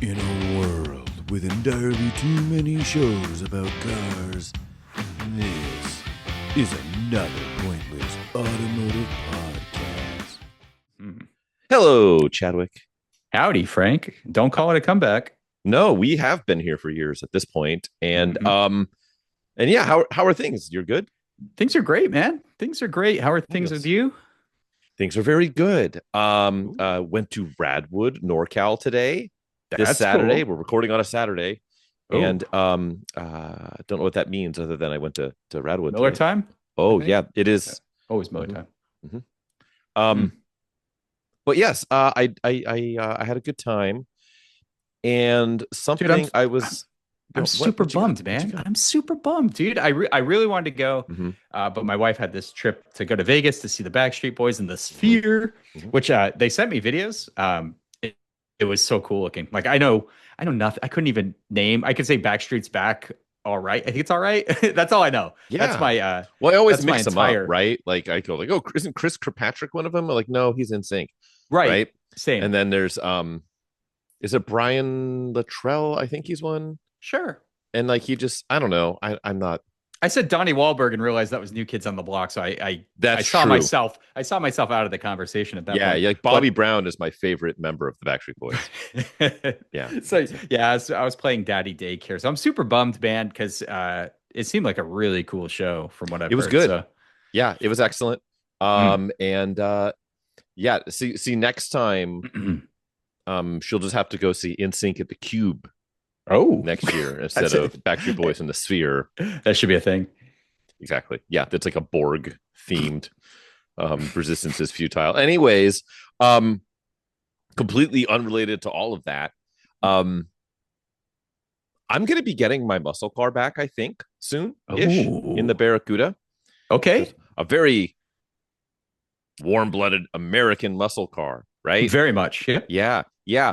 In a world with entirely too many shows about cars, this is another pointless automotive podcast. Hello, Chadwick. Howdy, Frank. Don't call it a comeback. No, we have been here for years at this point, and Mhm. and yeah, how are things? You're good. Things are great, man. Things are great. How are things with Yes. you? Things are very good. Ooh, Went to Radwood, NorCal today. This that's Saturday, cool. we're recording on a Saturday, Oh, and don't know what that means other than I went to Radwood Miller today. time, I Oh think. yeah, it Yeah. is. Always Miller Mhm, time. mhm. Hmm. Um, but yes, I had a good time, and Dude, I'm something I I'm was. I'm What super what you got? bummed, What you man. got? I'm super bummed, dude. I really wanted to go, Hmm. but my wife had this trip to go to Vegas to see the Backstreet Boys in the Hmm. Sphere, Hmm. which they sent me videos. It was so cool looking. Like I know nothing. I couldn't even name. I could say Backstreet's back. All right. I think it's all right. That's all I know. That's Yeah. my Well, I always that's my mix them up, entire right? Like I go like, oh, isn't Chris Kirkpatrick one of them? I'm like, no, he's in sync, right. right? Same. And then there's is it Brian Luttrell? I think he's one. Sure. And like he just, I don't know. I'm not. I said Donnie Wahlberg and realized that was New Kids on the Block. So I That's saw true. myself out of the conversation at that Yeah, point. yeah, like Bobby But Brown is my favorite member of the Backstreet Boys. Yeah. so yeah, so I was playing Daddy Daycare. So I'm super bummed, man, because it seemed like a really cool show from what I've It was heard. good. So Yeah, it was excellent. mm. And yeah, see next time, she'll just have to go see In Sync at the Cube Oh, next year instead that's of it. Backstreet Boys in the Sphere. That should be a thing. Exactly. Yeah, that's like a Borg themed resistance is futile. Anyways, um, completely unrelated to all of that. Um, I'm gonna be getting my muscle car back, I think, soon-ish in the Oh, Barracuda. okay. Just a very warm-blooded American muscle car, right? Very much. Yeah. Yeah, yeah.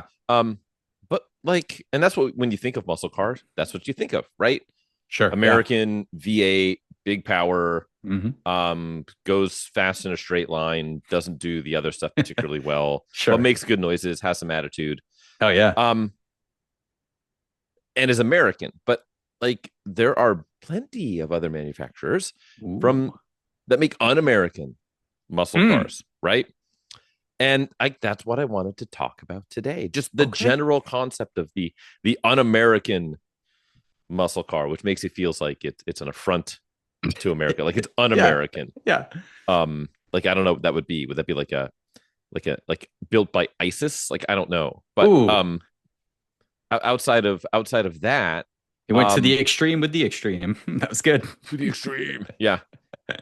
But like, and that's what when you think of muscle cars, that's what you think of, right? Sure. Yeah. American V8, big power, Hmm. goes fast in a straight line, doesn't do the other stuff particularly well, but Sure. makes good noises, has some attitude. Oh yeah. Um, and is American, but like there are plenty of other manufacturers Ooh. from that make un-American muscle Mm. cars, right? And that's what I wanted to talk about today. Just the Okay. general concept of the un-American muscle car, which makes it feels like it's an affront to America, like it's Yeah. un-American. Yeah. Like I don't know what that would be. Would that be like built by ISIS? Like I don't know. But Ooh. outside of that, It went to the um extreme with the extreme. That was good. to the extreme. Yeah.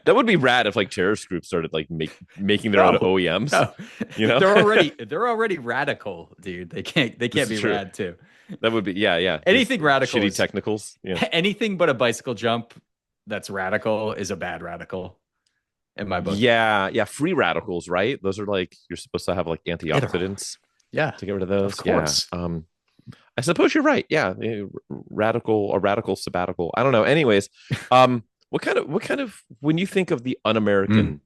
That would be rad if like terrorist groups started like making their own No, OEMs, no, you know? they're already radical, dude. They This can't is be true. rad too. That would be yeah. Just Anything radical shitty is technicals. Yeah. anything but a bicycle jump that's radical is a bad radical in my book. Yeah. Free radicals, right? Those are like you're supposed to have like Yeah, they're all, antioxidants yeah, to get rid of of those. Yeah. course. I suppose you're right. Yeah. Radical sabbatical. I don't know. Anyways, what kind of when you think of the Mm. un-American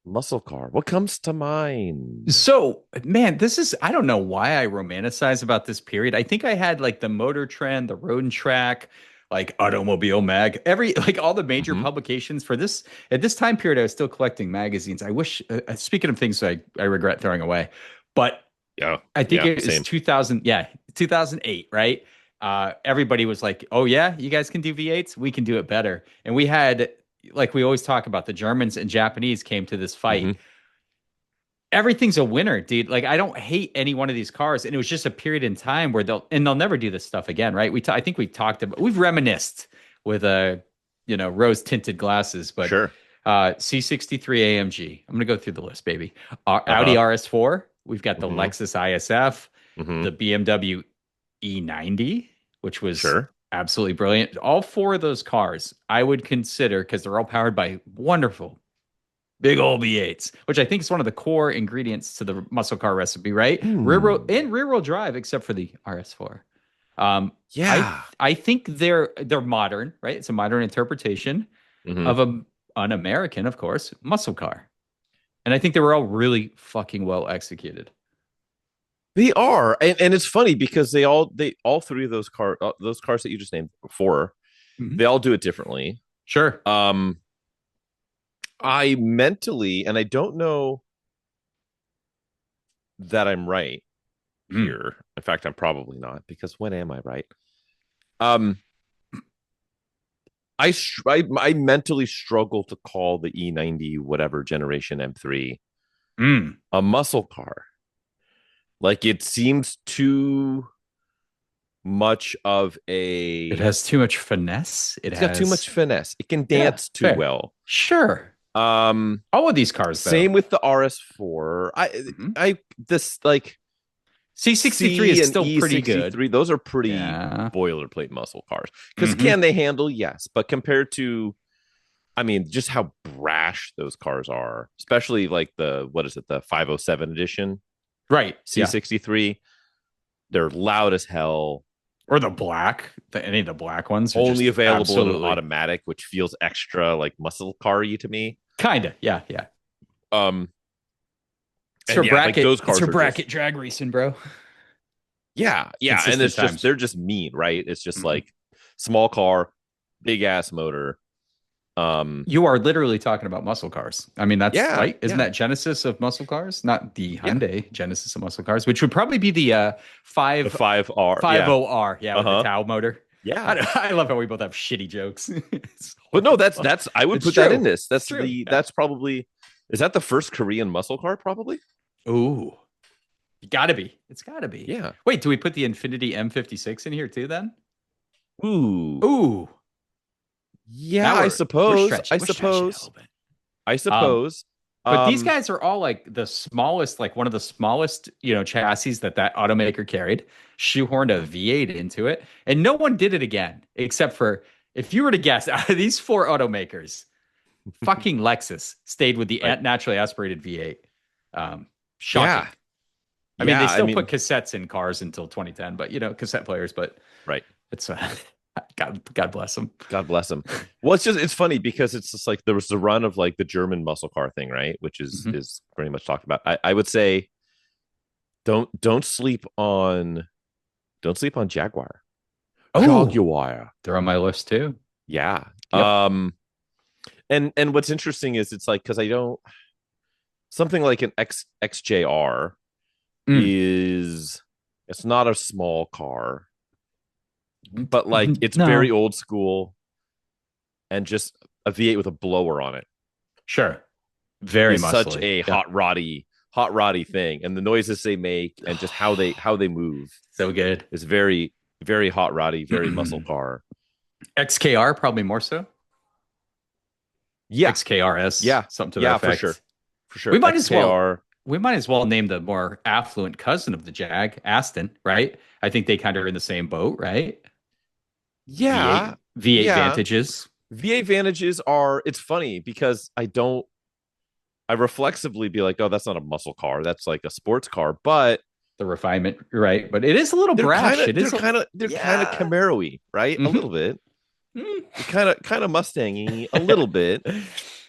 muscle car, what comes to mind? So, man, this is, I don't know why I romanticize about this period. I think I had like the Motor Trend, the Road and Track, like Automobile Mag, like all the major Hmm. publications for this. At this time period, I was still collecting magazines. I wish, speaking of things I regret throwing away, but Yeah. I think Yeah. it was Same. 2000, yeah, 2008, right? Everybody was like, "Oh yeah, you guys can do V8s, we can do it better." And we had, like we always talk about, the Germans and Japanese came to this Hmm. fight. Everything's a winner, dude. Like I don't hate any one of these cars, and it was just a period in time where they'll never do this stuff again, right? I think we talked about, we've reminisced with rose tinted glasses, but Sure. C63 AMG. I'm gonna go through the list, baby. Audi Uh-huh. RS4. We've got the Hmm. Lexus ISF, Hmm. the BMW E90, which was Sure. absolutely brilliant. All four of those cars I would consider, because they're all powered by wonderful big old V8s, which I think is one of the core ingredients to the muscle car recipe, right? Hmm. Rear wheel drive, except for the RS4. Um, I Yeah. I think they're modern, right? It's a modern interpretation Hmm. of an American, of course, muscle car, and I think they were all really fucking well executed. They are, and it's funny because they all three of those cars that you just named four, Mhm. they all do it differently. Sure. I mentally, and I don't know that I'm right Mm. here. In fact, I'm probably not, because when am I right? Um, I mentally struggle to call the E90 whatever generation M3 Mm. a muscle car. Like it seems too much of It a. has too much finesse. It It's got too much has, finesse. It can yeah, dance too fair. well. Sure. Um, All of these cars, though. Same with the RS4. Mhm. I this like C63 C is and still pretty good. E63. Those are pretty Yeah. boilerplate muscle cars. Because Hmm. can they handle? Yes, but compared to, I mean, just how brash those cars are, especially like the what is it, the 507 edition Right. Yeah. C63. They're loud as hell. Or the black. Any of the black ones are Only just available in an absolutely automatic, which feels extra like muscle car-y to me. kind of. Yeah. Yeah. Um, It's her and yeah, like bracket. those It's her cars are just bracket drag racing, bro. yeah, and Consistent it's just times. they're just mean, right? It's just Mhm. like small car, big ass motor. Um, You are literally talking about muscle cars. I mean, that's yeah, right. Isn't yeah, that Genesis of muscle cars? Not the yeah. Hyundai Genesis of muscle cars, which would probably be the The 5 five R, yeah, 50R. Yeah, with the uh-huh, Tau motor. yeah. I love how we both have shitty jokes. It's But no, horrible. that's I would It's put that in true. this. It's true. Yeah. That's probably, is that the first Korean muscle car? Probably. Ooh, gotta be. It's gotta be. Yeah. Wait, do we put the Infinity M56 in here too then? Ooh. Ooh, Yeah, now I we're suppose. stretching. We're stretching it a little bit. I Um, suppose. But these Um, guys are all like the smallest, like one of the smallest, chassis that automaker carried, shoehorned a V8 into it, and no one did it again, except for if you were to guess, out of these four automakers, fucking Lexus stayed with the right. naturally aspirated V8. Shocking. Yeah. I mean, they Yeah. I still put mean, cassettes in cars until 2010, but cassette players. But right. it's God bless them. God bless him. Well, it's funny because it's just like there was the run of like the German muscle car thing, right? Which Mhm. is very much talked about. I would say don't sleep on Jaguar. Oh, Jaguar. they're on my list too. Yeah. Yep. And what's interesting is it's like because I don't, something like an XJR Mm. is, it's not a small car, but like it's No, very old school, and just a V8 with a blower on it sure. Very is such muscly. a Yeah. hot roddy thing, and the noises they make and just how they move So good. is very very hot roddy, very muscle car. XKR probably more so. Yeah, XKRS, yeah, something to that yeah, effect. for sure. We might as well XKR, we might as well name the more affluent cousin of the Jag, Aston, right? I think they kind of are in the same boat, right? yeah, V8 yeah. Vantages, V8 Vantages are. It's funny because I reflexively be like, oh, that's not a muscle car, that's like a sports car, but the refinement, right? But it is a little brash. It is they're kind of yeah. Camaro-y, right? A Mhm. little bit. Mm. Kind of Mustang-y a little bit,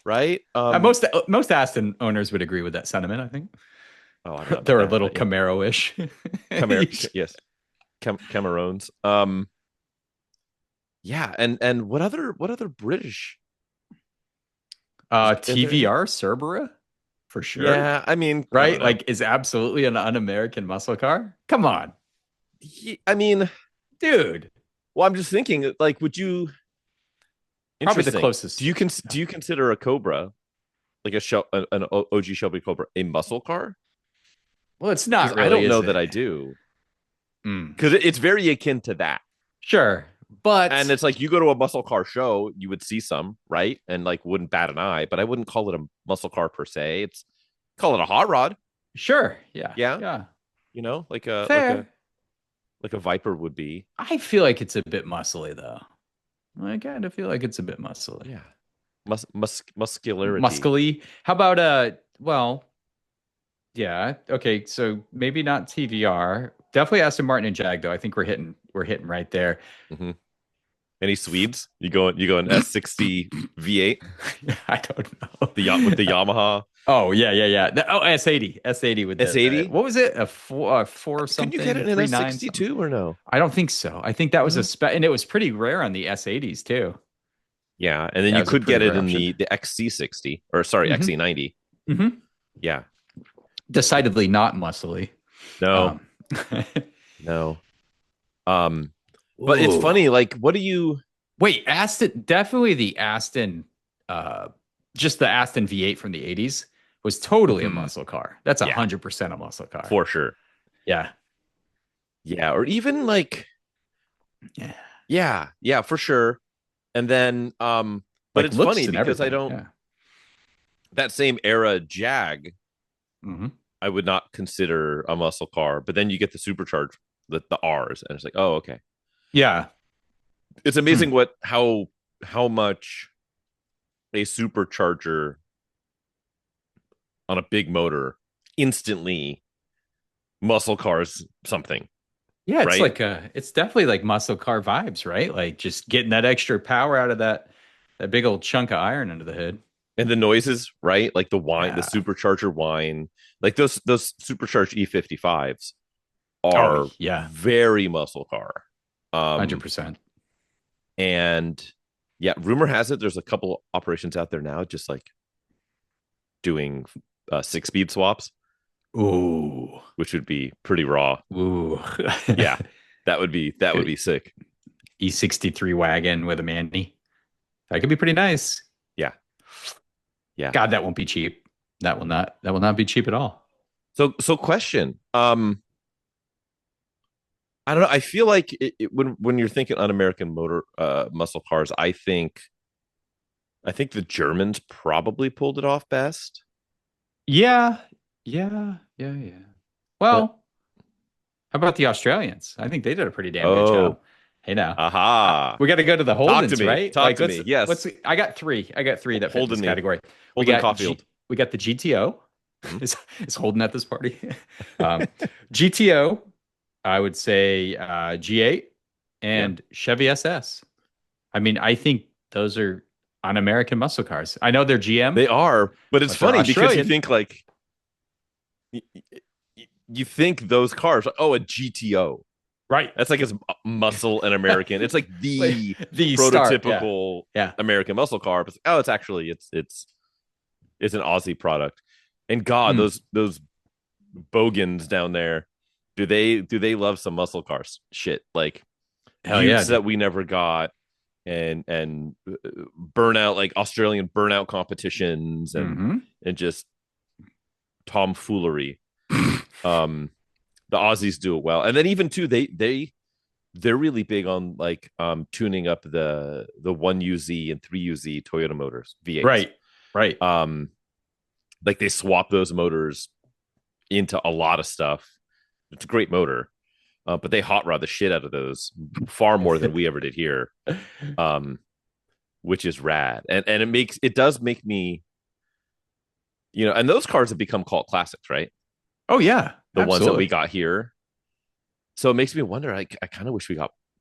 right? Most Aston owners would agree with that sentiment, I think. Oh, I don't know about They're a that, little but yeah. Camaro-ish. Yes. Camerons. Yeah, and what other British? Are there? TVR Cerbera, for sure. Yeah, I mean, I don't Right? know. Like, is absolutely an un-American muscle car. Come on, I mean, dude. well, I'm just thinking, like, would you? Probably the Interesting. closest. Do you consider a Cobra, like an OG Shelby Cobra, a muscle car? Well, it's Because not I really, don't is know that it? I do. Mm. Because it's very akin to that. Sure, And but it's like you go to a muscle car show, you would see some, right? And like wouldn't bat an eye, but I wouldn't call it a muscle car per se. It's, call it a hot rod. sure, yeah, Yeah. yeah, You know, fair. like a Viper would be. I feel like it's a bit muscly, though. I kind of feel like it's a bit muscly, Yeah. Muscularity. muscly. How about well, yeah, okay, so maybe not TVR. Definitely Aston Martin and Jag, though. I think we're hitting right there. Mm-hmm. Any Swedes? You going S60 V8? I don't know. With the Yamaha Oh yeah. Oh, S80 with the S80. what was it? A four Couldn't you get something, it in three a nine something? 62 or no? I don't think so. I think that was a No. spec, and it was pretty rare on the S80s too. Yeah, and then Yeah, it you was a could pretty get it rare in option. the XC60 or sorry, hmm XC90. hmm Yeah. Decidedly not muscly. No, Um, no. Um, but it's Ooh. funny, like, what do you Wait, Aston, definitely the Aston, uh, just the Aston V8 from the 80s was totally a Mhm. muscle car. That's Yeah, 100% a muscle car. for sure. Yeah. Yeah, or even like, Yeah. yeah, for sure. And then but Like it's looks funny and because I everything. don't Yeah. that same era Jag, hmm I would not consider a muscle car, but then you get the supercharged the R's and it's like, oh, okay. Yeah. It's Hmm. amazing how much a supercharger on a big motor instantly muscle cars something, Yeah, it's right? like it's definitely like muscle car vibes, right? Like just getting that extra power out of that big old chunk of iron under the hood. And the noises, right? Like the whine, the Yeah. supercharger whine, like those supercharged E55s Oh, are yeah. very muscle car. Um 100%. and yeah, rumor has it there's a couple operations out there now just like doing 6-speed swaps, Ooh. which would be pretty raw. Ooh. Yeah, that would be sick. E63 wagon with a Manny. That could be pretty nice. Yeah, yeah. God, that won't be cheap. That will not be cheap at all. So question. I don't know. I feel like when you're thinking un-American motor muscle cars, I think the Germans probably pulled it off best. Yeah. Yeah. But Well, how about the Australians? I think they did a pretty damn good job. oh, Hey now, aha. we got to go to the Talk to Holdens, me. right? Talk Like to me. Yes. I got three. I got three that fit in Holden this me. category. We Holden got Caulfield. we got the GTO. Mhm. Is Holden at this party? um, GTO, I would say G8 Yeah. and Chevy SS. I mean, I think those are un-American muscle cars. I know they're GM, They are, but it's but they're funny because you Australian. think like you think those cars, oh, a GTO. Right. That's like as muscle and American. It's like Like, the the start. Yeah. prototypical Yeah. American muscle car. But oh, it's actually it's an Aussie product. And God, Hmm. those bogans down there, do they love some muscle cars? Shit, like Hell yeah, Utes dude. that we never got, and burnout like Australian burnout competitions hmm and just tomfoolery. Um, the Aussies do it well, and then even too they're really big on like tuning up the 1UZ and 3UZ Toyota motors V8s. Right. Right. Like they swap those motors into a lot of stuff. It's a great motor, but they hot rod the shit out of those far more than we ever did here, um, which is rad. And it does make me, and those cars have become cult classics, right? Oh yeah, The ones that we absolutely. got here. So it makes me wonder. I kind of wish we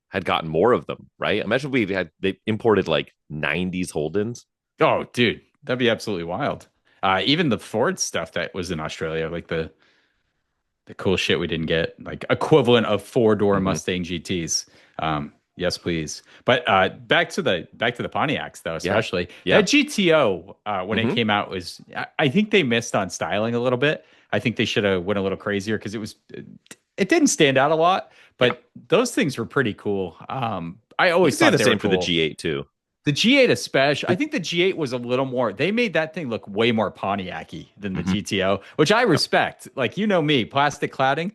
had gotten more of them, right? Imagine they imported like 90s Holdens. Oh, dude, that'd be absolutely wild. Even the Ford stuff that was in Australia, like the cool shit we didn't get, like equivalent of four-door Mm-hmm. Mustang GTs. Yes, please. But back to the Pontiacs though, Yeah, especially yeah. that GTO when it Mm-hmm. came out was I think they missed on styling a little bit. I think they should have went a little crazier because it didn't stand out a lot, Yeah, but those things were pretty cool. I you always can say thought the they were same for the cool. G8 too. The G8 especially, I think the G8 was a little more, they made that thing look way more Pontiac-y than the Mm-hmm. GTO, which I respect. Like, you know me, plastic cladding,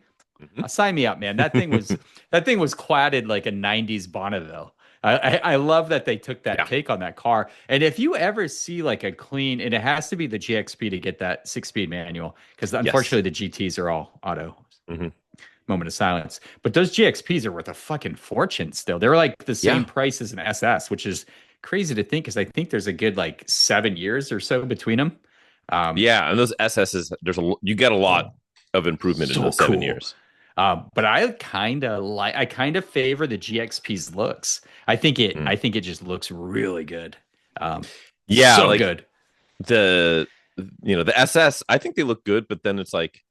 sign me up, man. That thing was cladded like a 90s Bonneville. I love that they took that Yeah. take on that car. And if you ever see like a clean, and it has to be the GXP to get that 6-speed manual, because Yes. unfortunately the GTs are all auto. Mm-hmm. Moment of silence. But those GXPs are worth a fucking fortune still. They're like the same Yeah. price as an SS, which is crazy to think because I think there's a good like 7 years or so between them. Um, Yeah, and those SSs, you get a lot of improvement in so those 7 cool. years. But I kind of favor the GXP's looks. I think it Mm. I think it just looks really good. Yeah, So like good. the the SS, I think they look good, but then it's like,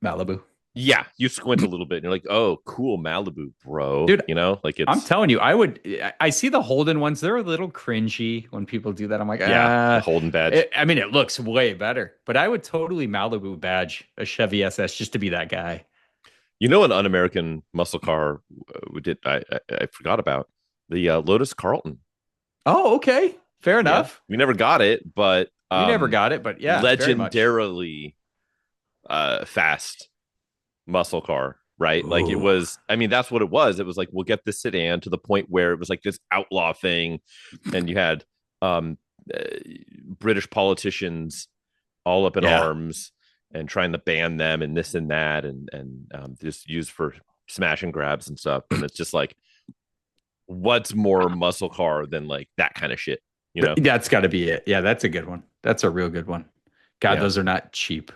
Malibu. yeah, you squint a little bit and you're like, oh, cool Malibu, bro. Dude, Like I'm it's, telling you, I see the Holden ones. They're a little cringy when people do that. I'm like, yeah, the Holden badge. I mean, it looks way better, but I would totally Malibu badge a Chevy SS just to be that guy. An un-American muscle car we did. I forgot about the Lotus Carlton. Oh, okay. Fair Yeah, enough. we never got it, but We never got it, but yeah, very much. legendarily fast muscle car, right? Like it Ooh. was. I mean, that's what it was. It was like we'll get this sedan to the point where it was like this outlaw thing, and you had um, uh, British politicians all up in Yeah. arms and trying to ban them and this and that and just used for smash and grabs and stuff. And it's just like, what's more muscle car than like that kind of shit? That's got to be it. Yeah, that's a good one. That's a real good one. God, Yeah. those are not cheap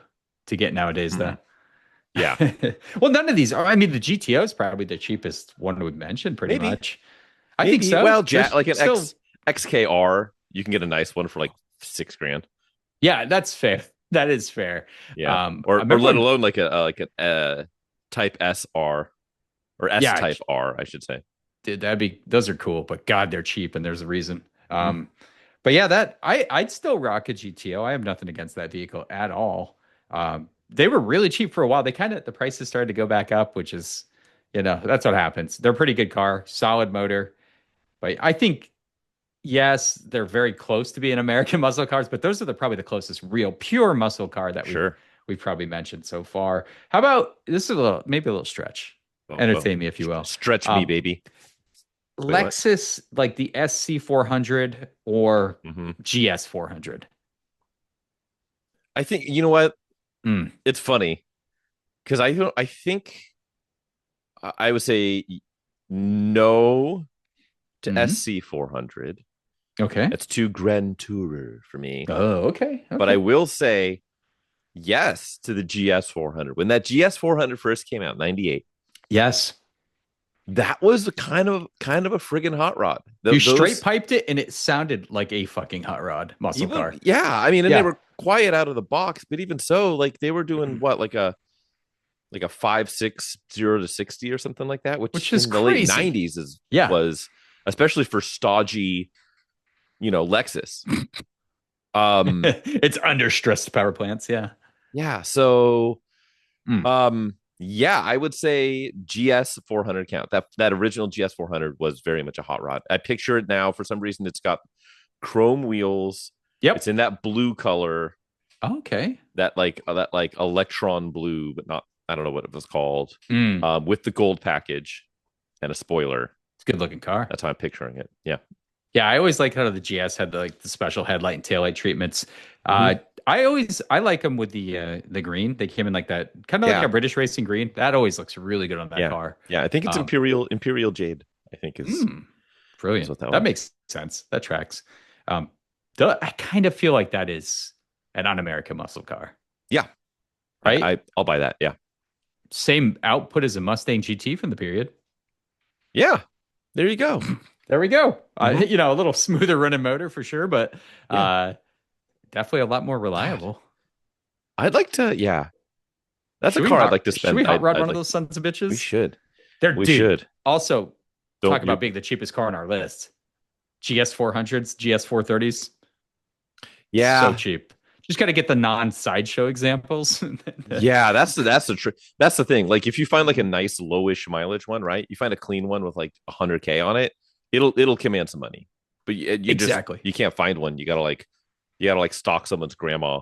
to get nowadays, though. Yeah. Well, none of these are. I mean, the GTO is probably the cheapest one we've mentioned, pretty Maybe. much. I think so. Well, There's like an still- XKR, you can get a nice one for like $6,000. Yeah, that's fair. That is fair. Yeah. I Or remember let when- alone like a Type SR or S Yeah. Type R, I should say. Dude, those are cool, but God, they're cheap, and there's a reason. Mm-hmm. But yeah, I'd still rock a GTO. I have nothing against that vehicle at all. They were really cheap for a while. The prices started to go back up, which is, that's what happens. They're a pretty good car, solid motor. But I think, yes, they're very close to being American muscle cars, but those are probably the closest real pure muscle car that Sure. we've probably mentioned so far. How about this is maybe a little stretch. Entertain me, if you will. Stretch me, baby. Wait, Lexus, like the SC400 or Mm-hmm. GS400. I think you know what? Mm. It's funny because I think I would say no to Mhm. SC400. Okay. It's too Grand Tourer for me. Oh, okay. But I will say yes to the GS400. When that GS400 first came out, 98, Yes. that was kind of a friggin' hot rod. You straight piped it and it sounded like a fucking hot rod muscle car. Yeah, I mean, and Yeah. they were quiet out of the box, but even so, like they were doing what, like a 5.6 0 to 60 or something like that, which is in the late crazy. 90s Yeah. was especially for stodgy, Lexus. It's under stressed power plants. Yeah. Yeah, so Mm. yeah, I would say GS400 count. That original GS400 was very much a hot rod. I picture it now. For some reason, it's got chrome wheels. Yep. It's in that blue color, Okay. that like electron blue, but not, I don't know what it was called. Mm. With the gold package and a spoiler. It's a good looking car. That's how I'm picturing it. Yeah. Yeah, I always liked how the GS had the special headlight and taillight treatments. Mhm. I like them with the green. They came in like that, kind of like Yeah. a British racing green. That always looks really good on that Yeah. car. Yeah, I think it's Imperial Jade, I think is. Brilliant. what that That was. makes sense. That tracks. I kind of feel like that is an un-American muscle car. Yeah. Right? I'll buy that. Yeah. Same output as a Mustang GT from the period. Yeah. There you go. There we go. Mhm. A little smoother running motor for sure, but definitely a lot more reliable. I'd like to, yeah. That's Should a we car hot- I'd like to spend. Should we hot rod I'd one like- of those sons of bitches? We should. We We should. Also, Don't talk you- about being the cheapest car on our list. GS400s, GS430s. Yeah. So cheap. Just got to get the non-sideshow examples. Yeah, that's the thing. Like if you find like a nice lowish mileage one, right? You find a clean one with like 100K on it, it'll command some money. But you Exactly. you can't find one. You gotta like stalk someone's grandma.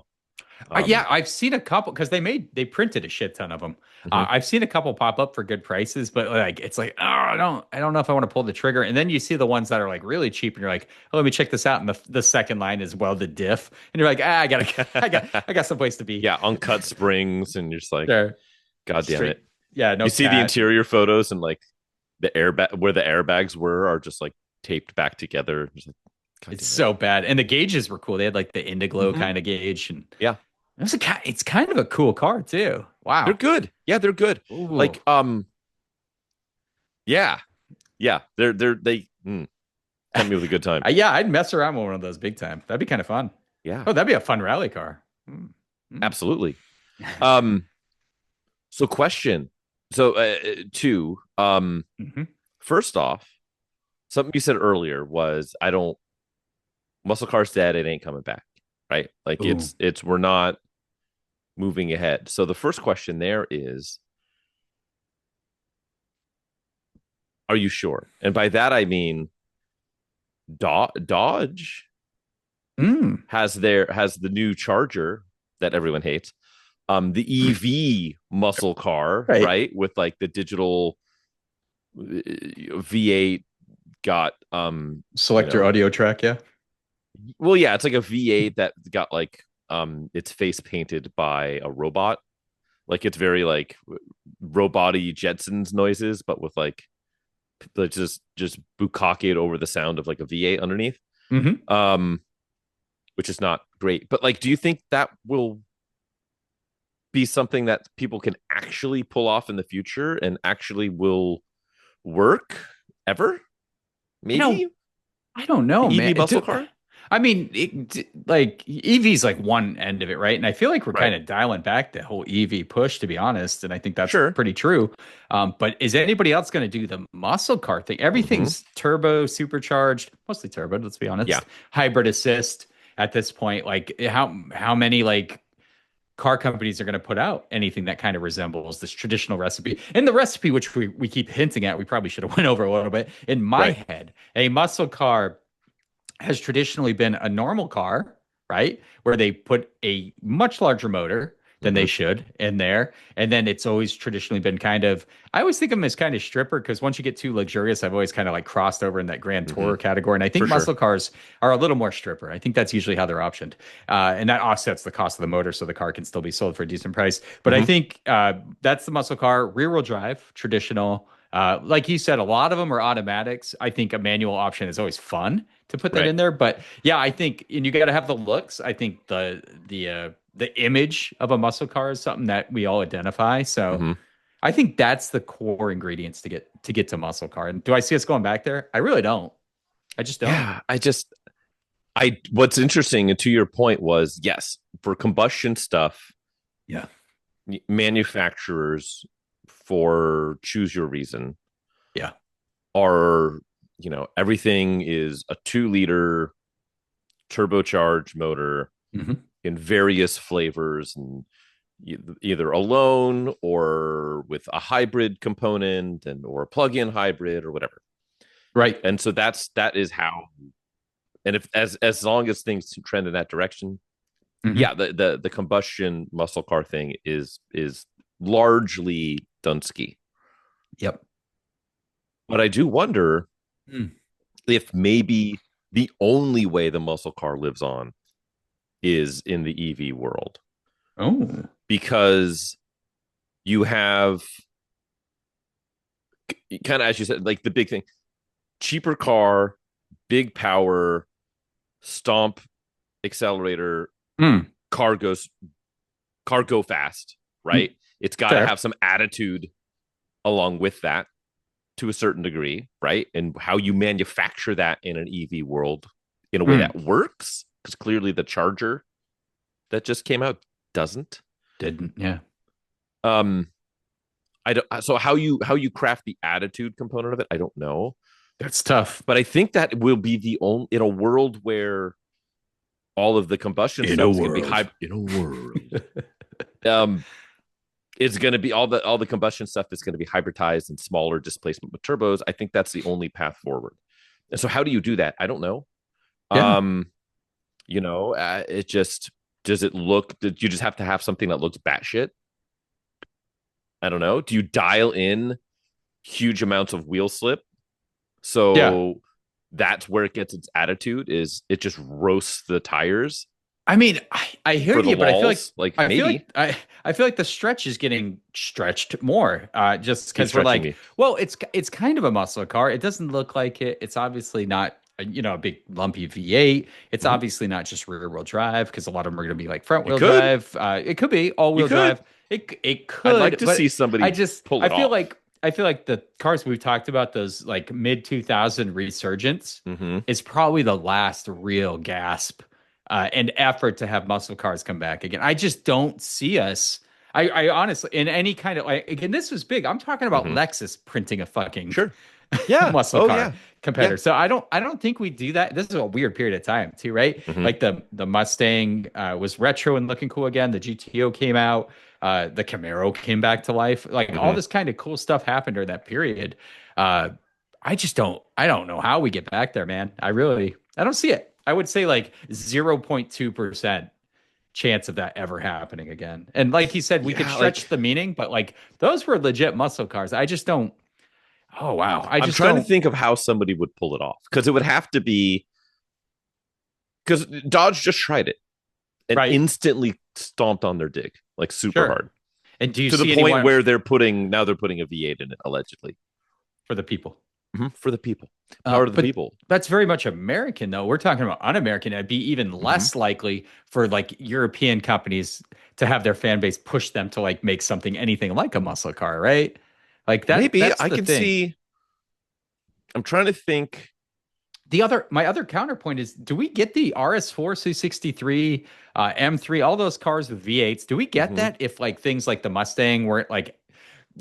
Yeah, I've seen a couple because they printed a shit ton of them. Mhm. I've seen a couple pop up for good prices, but like it's like, oh, I don't know if I want to pull the trigger. And then you see the ones that are like really cheap, and you're like, oh, let me check this out. And the second line is welded diff, and you're like, I got someplace to be. Yeah, uncut springs, and you're just like, There. God damn Straight- it. Yeah, no. You see the cat. interior photos and like the airbag where the airbags were are just like taped back together. Just like, God It's damn it. so bad. And the gauges were cool. They had like the Indiglo Mhm. kind of gauge, and Yeah. it's kind of a cool car too. Wow. They're good. Yeah, they're good. Ooh. Like yeah, they tempt me with a good time. Yeah, I'd mess around with one of those big time. That'd be kind of fun. Yeah, Oh, that'd be a fun rally car. Mm. absolutely. Um, so question. So two. Mhm. First off, something you said earlier was I don't muscle car's dead, it ain't coming back. Right? Like Ooh. it's we're not moving ahead. So the first question there is, are you sure? And by that I mean Dodge Mm. has the new Charger that everyone hates. The EV muscle car, Right. right? With like the digital V8 got Select your audio track, yeah. well, yeah, it's like a V8 that got like its face painted by a robot. Like it's very like robot-y Jetsons noises, but with like just bukkake over the sound of like a V8 underneath. Mm-hmm. Um, which is not great. But like, do you think that will be something that people can actually pull off in the future and actually will work ever? You know, Maybe I don't know, the man. EV muscle car, I mean, like EV's like one end of it, right? And I feel like we're right? kind of dialing back the whole EV push, to be honest. And I think that's Sure. pretty true. But is anybody else going to do the muscle car thing? Mm-hmm. Everything's turbo, supercharged, mostly turbo. Let's be Yeah. honest. Hybrid assist at this point. Like how many like car companies are going to put out anything that kind of resembles this traditional recipe? And the recipe, which we keep hinting at, we probably should have went over a little bit. In my Right. head, a muscle car has traditionally been a normal car, right? Where they put a much larger motor than Mm-hmm. they should in there. And then it's always traditionally been kind of, I always think of them as kind of stripper because once you get too luxurious, I've always kind of like crossed over in that Grand Mm-hmm. Tourer category. And I think For sure. muscle cars are a little more stripper. I think that's usually how they're optioned. And that offsets the cost of the motor so the car can still be sold for a decent price. But I Mm-hmm. think that's the muscle car, rear wheel drive, traditional. Like you said, a lot of them are automatics. I think a manual option is always fun to put that Right. in there. But yeah, I think, and you got to have the looks. I think the image of a muscle car is something that we all identify. So Mm-hmm. I think that's the core ingredients to get to muscle car. And do I see us going back there? I really don't. I just don't. Yeah. What's interesting, and to your point, was yes, for combustion stuff, Yeah. manufacturers for choose your reason Yeah. are, everything is a 2-liter turbocharged motor Mm-hmm. in various flavors and either alone or with a hybrid component or a plug-in hybrid or whatever. Right. And so that is how, and if as long as things trend in that direction, Mm-hmm. yeah, the combustion muscle car thing is largely Dunsky. Yep. But I do wonder Mm. if maybe the only way the muscle car lives on is in the EV world, Oh. because you have kind of, as you said, like the big thing, cheaper car, big power, stomp accelerator, Mm. car go fast, right? It's got to Fair. have some attitude along with that to a certain degree, right? And how you manufacture that in an EV world in a way Mm. that works, because clearly the Charger that just came out doesn't. Didn't. Yeah. Um, I don't. So how you craft the attitude component of it, I don't know. That's tough. But I think that will be the only, in a world where all of the combustion In stuff a is going to be world. high. In a world. It's going to be all the combustion stuff is going to be hybridized and smaller displacement with turbos. I think that's the only path forward. And so how do you do that? I don't know. Yeah. It just, does it look, did you just have to have something that looks batshit? I don't know. Do you dial in huge amounts of wheel slip? Yeah. So that's where it gets its attitude, is it just roasts the tires I mean, I hear for the you, but walls? I feel Maybe like I feel like the stretch is getting stretched more. Just keep because we're stretching like, me. well, it's kind of a muscle car. It doesn't look like it. It's obviously not a big lumpy V8. It's Mhm. obviously not just rear wheel drive because a lot of them are going to be like front It wheel could. drive. It could be all You wheel could. drive. It I'd like could, to but see somebody pull I it feel off. like the cars we've talked about, those like mid 2000 resurgence, Mm-hmm. is probably the last real gasp and effort to have muscle cars come back again. I just don't see us. I honestly, in any kind of like, again, this was big. I'm talking about Hmm. Lexus printing a fucking Sure. Yeah. muscle Oh car yeah. Yeah. competitor. So I don't think we do that. This is a weird period of time too, right? Hmm. Like the Mustang was retro and looking cool again. The GTO came out. The Camaro came back to life. Like all Hmm. this kind of cool stuff happened during that period. Uh, I don't know how we get back there, man. I don't see it. I would say like 0.2% chance of that ever happening again. And like he said, we could Yeah. Like stretch the meaning, but like those were legit muscle cars. I just don't. Oh wow. I I'm just trying to don't. think of how somebody would pull it off because it would have to be because Dodge just tried it and Right. instantly stomped on their dig like super Sure. hard And do you to the see point anyone where they're putting a V8 in it allegedly. for the people? For the people, power to the But people. that's very much American, though. We're talking about un-American. It'd be even Hmm. less likely for like European companies to have their fan base push them to like make something anything like a muscle car, right? Like that. Maybe That's I the can thing. see. I'm trying to think. My other counterpoint is, do we get the RS4, C63, M3, all those cars with V8s? Do we get Hmm. that if like things like the Mustang weren't like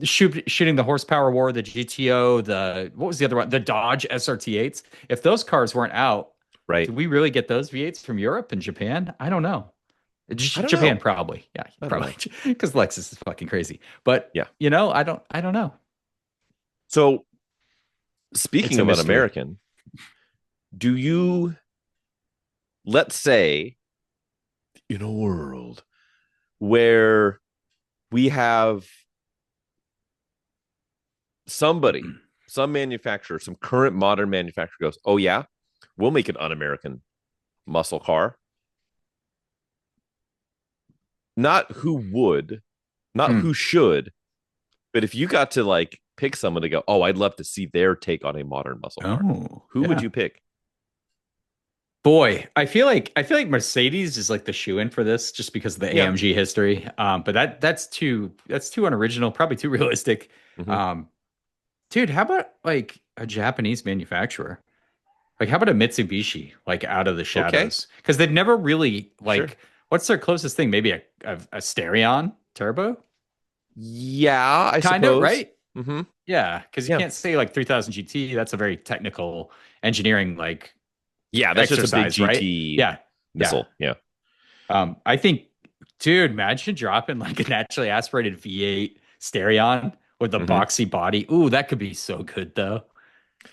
shooting the horsepower war, the GTO, the what was the other one, the Dodge SRT8s? If those cars weren't out, Right. do we really get those V8s from Europe and Japan? I don't know. I don't Japan know. probably, yeah, I don't probably know. because Lexus is fucking crazy. But Yeah. I don't know. So It's speaking a of mystery. un-American, do you let's say in a world where we have somebody, some manufacturer, some current modern manufacturer goes, "Oh yeah, we'll make an un-American muscle car." Not who would, not Mm. who should, but if you got to like pick someone to go, "Oh, I'd love to see their take on a modern muscle car." Oh, Who would yeah. you pick? Boy, I feel like Mercedes is like the shoe in for this just because of the Yeah. AMG history. But that's too unoriginal, probably too realistic. Hmm. Um, dude, how about like a Japanese manufacturer? Like how about a Mitsubishi, like out of the Okay. shadows? Because they've never really Sure. like what's their closest thing? Maybe a Stereon turbo? Yeah, I Kind of, suppose. right? Hmm. Yeah, because you Yeah. can't say like 3000 GT. That's a very technical engineering like Yeah, that's just a big exercise, right? GT Yeah. Yeah. missile. Yeah. I think, dude, imagine dropping like a naturally aspirated V8 Stereon with a Hmm. boxy body. Ooh, that could be so good, though.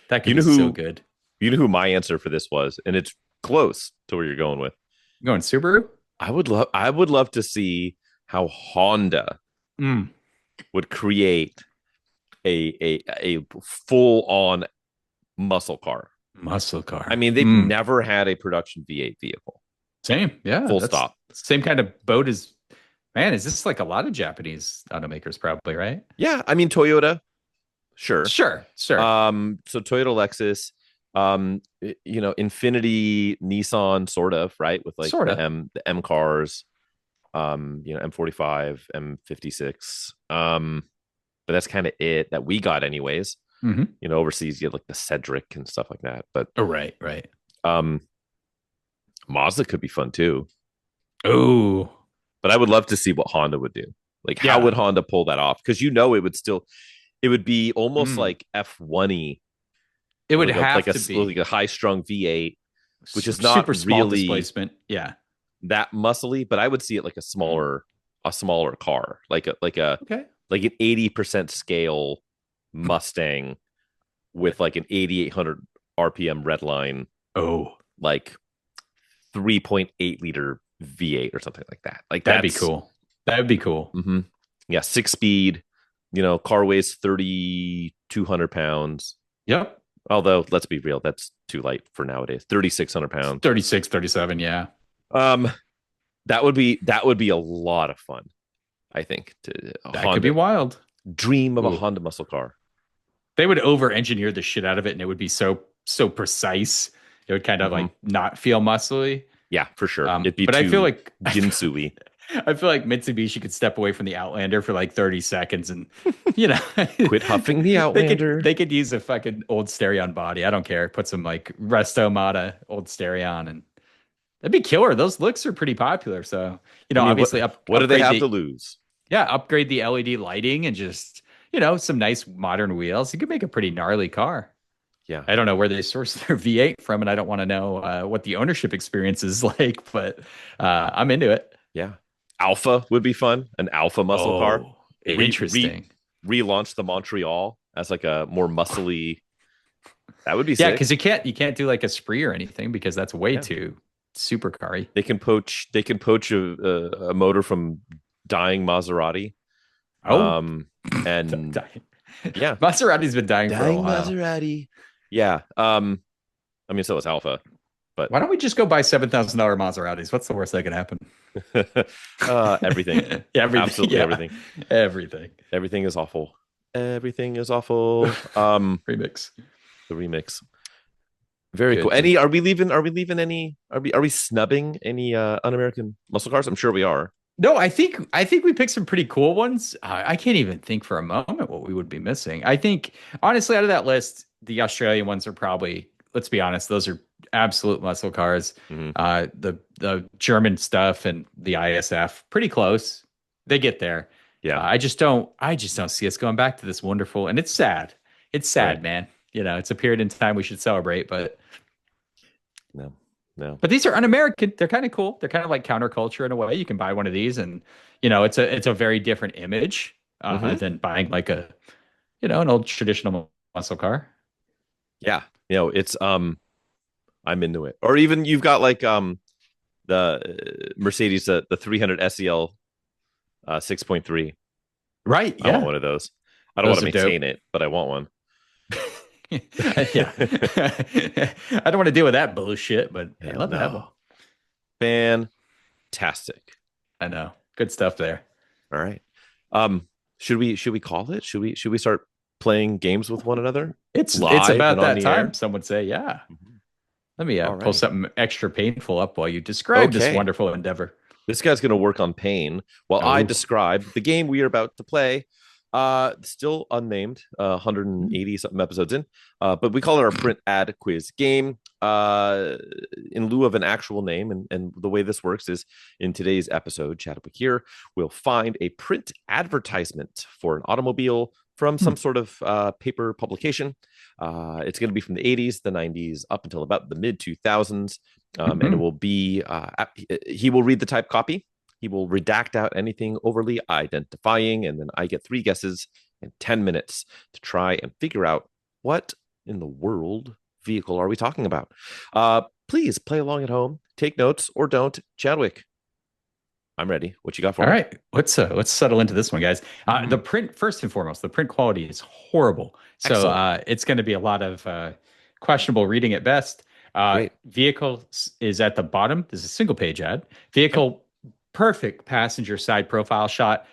That could You be know so who good. you know who my answer for this was, and it's close to where you're going with. You going Subaru? I would love to see how Honda Mm, would create a full on muscle car. muscle I car. mean, they've Mm, never had a production V8 vehicle. same. Yeah, Full that's stop. same kind of boat as, man, is this like a lot of Japanese automakers, probably, right? Yeah, I mean Toyota, sure. Sure, sure. So Toyota, Lexus, Infinity, Nissan, sort of, right? With like Sort the of. M cars, M45, M56. But that's kind of it that we got anyways. Hmm. Overseas you had like the Cedric and stuff like that. But Oh, right, right. um Mazda could be fun too. Oh, But I would love to see what Honda would do. Like how yeah. would Honda pull that off? Because it would be almost Mm. like F1y It would with have to like be a high strung V8, which is not super small really displacement. Yeah. that muscly, but I would see it like a smaller car, Okay. like an 80% scale Mustang with like an 8800 RPM redline, Oh, like 3.8 liter V8 or something like that. Like that'd be that's cool. That'd be cool. mhm. Yeah, 6 speed, car weighs 3,200 pounds. Yep. Although let's be real, that's too light for nowadays. 3,600 pounds. 36, 37. Yeah. Um, that would be a lot of fun. I think to That could be Honda wild. dream of a Ooh. Honda muscle car. They would over engineer the shit out of it and it would be so precise. It would kind of Hmm. like not feel muscly. Yeah, for sure. It'd be But I feel too like Jinsui. I feel like Mitsubishi could step away from the Outlander for like 30 seconds and you know Quit huffing the they could Outlander. they could use a fucking old Stereon body. I don't care. Put some like Resto Mata old Stereon and That'd be killer. Those looks are pretty popular. So, I mean, obviously what do they upgrade have the to lose? yeah, upgrade the LED lighting and just, some nice modern wheels. You could make a pretty gnarly car. Yeah. I don't know where they source their V8 from, and I don't want to know what the ownership experience is like, but I'm into it. Yeah. Alpha would be fun. An Alpha muscle car. Oh, Re, re interesting. relaunch the Montreal as like a more muscly. That would be Yeah, sick. because you can't do like a spree or anything because that's way Yeah. too supercar-y. They can poach. They can poach a motor from dying Maserati. Oh, And yeah, Maserati's been dying for a dying while. Maserati. Yeah. I mean, so is Alpha, but Why don't we just go buy $7,000 Maseratis? What's the worst that can happen? everything. Yeah, everything. Absolutely Yeah. everything. Everything. Everything is awful. Everything is awful. Remix. The remix. Very Good, cool. dude. Are we leaving any are we snubbing any un-American muscle cars? I'm sure we are. No, I think we picked some pretty cool ones. I can't even think for a moment what we would be missing. I think honestly, out of that list, the Australian ones are probably, let's be honest, those are absolute muscle cars. Mhm. The German stuff and the ISF, pretty close. They get there. Yeah. I just don't see us going back to this wonderful, and it's sad. It's sad, Right. man. It's a period in time we should celebrate, but No. these are un-American. They're kind of cool. They're kind of like counterculture in a way. You can buy one of these, and it's a very different image Mhm. than buying like an old traditional muscle car. Yeah. It's I'm into it. Or even you've got like the Mercedes the 300 SEL 6.3. Right? I want Yeah. one of those. I don't want Those to are dope. maintain it, but I want one. Yeah. I don't want to deal with that bullshit, but I'd love to have one. Fantastic. I know. Good stuff there. All right. Should we call it? Should we start playing games with one another? It's Live about and on that the time. air? Some would say, yeah. Mhm. Let me All pull right. something extra painful up while you describe this Okay. wonderful endeavor. This guy's going to work on pain while I Oh. describe the game we are about to play. Still unnamed, 180 something episodes in, but we call it our print ad quiz game. In lieu of an actual name, and the way this works is in today's episode, Chadwick here will find a print advertisement for an automobile from some sort of paper publication. It's going to be from the 80s, the 90s, up until about the mid 2000s. And it will be, he will read the type copy. He will redact out anything overly identifying, and then I get 3 guesses and 10 minutes to try and figure out what in the world vehicle are we talking about. Please play along at home, take notes or don't. Chadwick, I'm ready. What you got for All me? right, let's settle into this one, guys. The print, first and foremost, the print quality is horrible, so Excellent. it's going to be a lot of questionable reading at best. Great. Vehicle is at the bottom. This is a single page ad. Vehicle, perfect passenger side profile shot.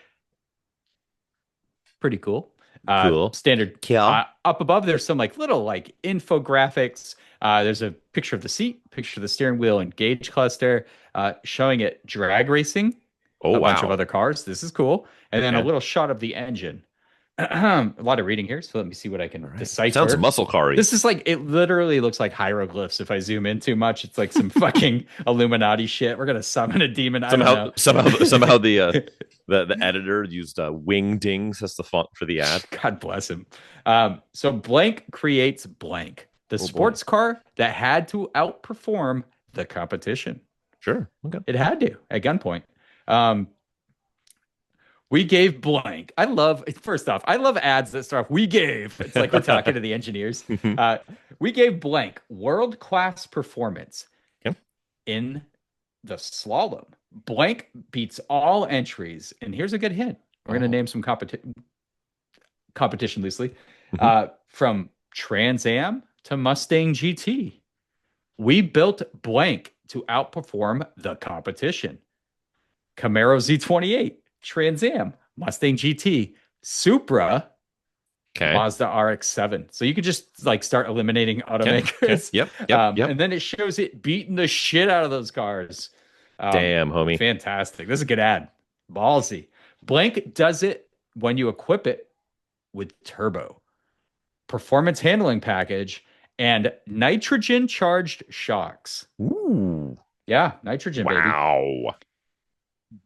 Pretty cool. Cool. Standard. Kill. Up above, there's some like little like infographics. There's a picture of the seat, picture of the steering wheel and gauge cluster, showing it drag racing Oh, a bunch of wow. other cars. This is cool. And then a Okay. little shot of the engine. A lot of reading here, so let me see what I can All right. decipher. Sounds muscle car-y. This is like, it literally looks like hieroglyphs. If I zoom in too much, it's like some fucking Illuminati shit. We're gonna summon a demon. I don't know. Somehow the editor used wing dings as the font for the ad. God bless him. So blank creates blank. The boy. sports car that had to outperform the competition. Sure. Okay. It had to at gunpoint. We gave blank. First off, I love ads that start off, we gave. It's like we're talking to the engineers. We gave blank world-class performance Okay. in the slalom. Blank beats all entries. And here's a good hint. We're going to name some competition loosely. From Trans Am to Mustang GT. We built blank to outperform the competition. Camaro Z28, Trans Am, Mustang GT, Supra, Okay. Mazda RX-7. So you could just like start eliminating Okay. automakers. Yep. And then it shows it beating the shit out of those cars. Damn, homie. Fantastic. This is a good ad. Ballsy. Blank does it when you equip it with turbo, performance handling package, and nitrogen charged shocks. Ooh. Yeah, nitrogen, baby. Wow.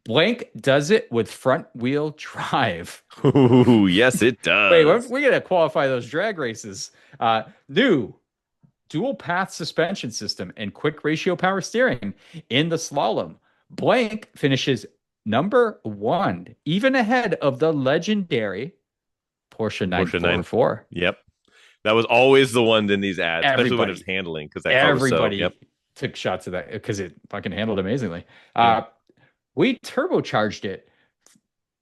Blank does it with front wheel drive. Ooh, yes, it Wait, does. we're gonna qualify those drag races. New dual path suspension system and quick ratio power steering in the slalom. Blank finishes number one, even ahead of the legendary Porsche Porsche 9. 944. Yep. That was always the one in these ads, especially when it was Everybody, handling, because that car was so, yep. everybody took shots of that because it fucking handled amazingly. Yeah. We turbocharged it.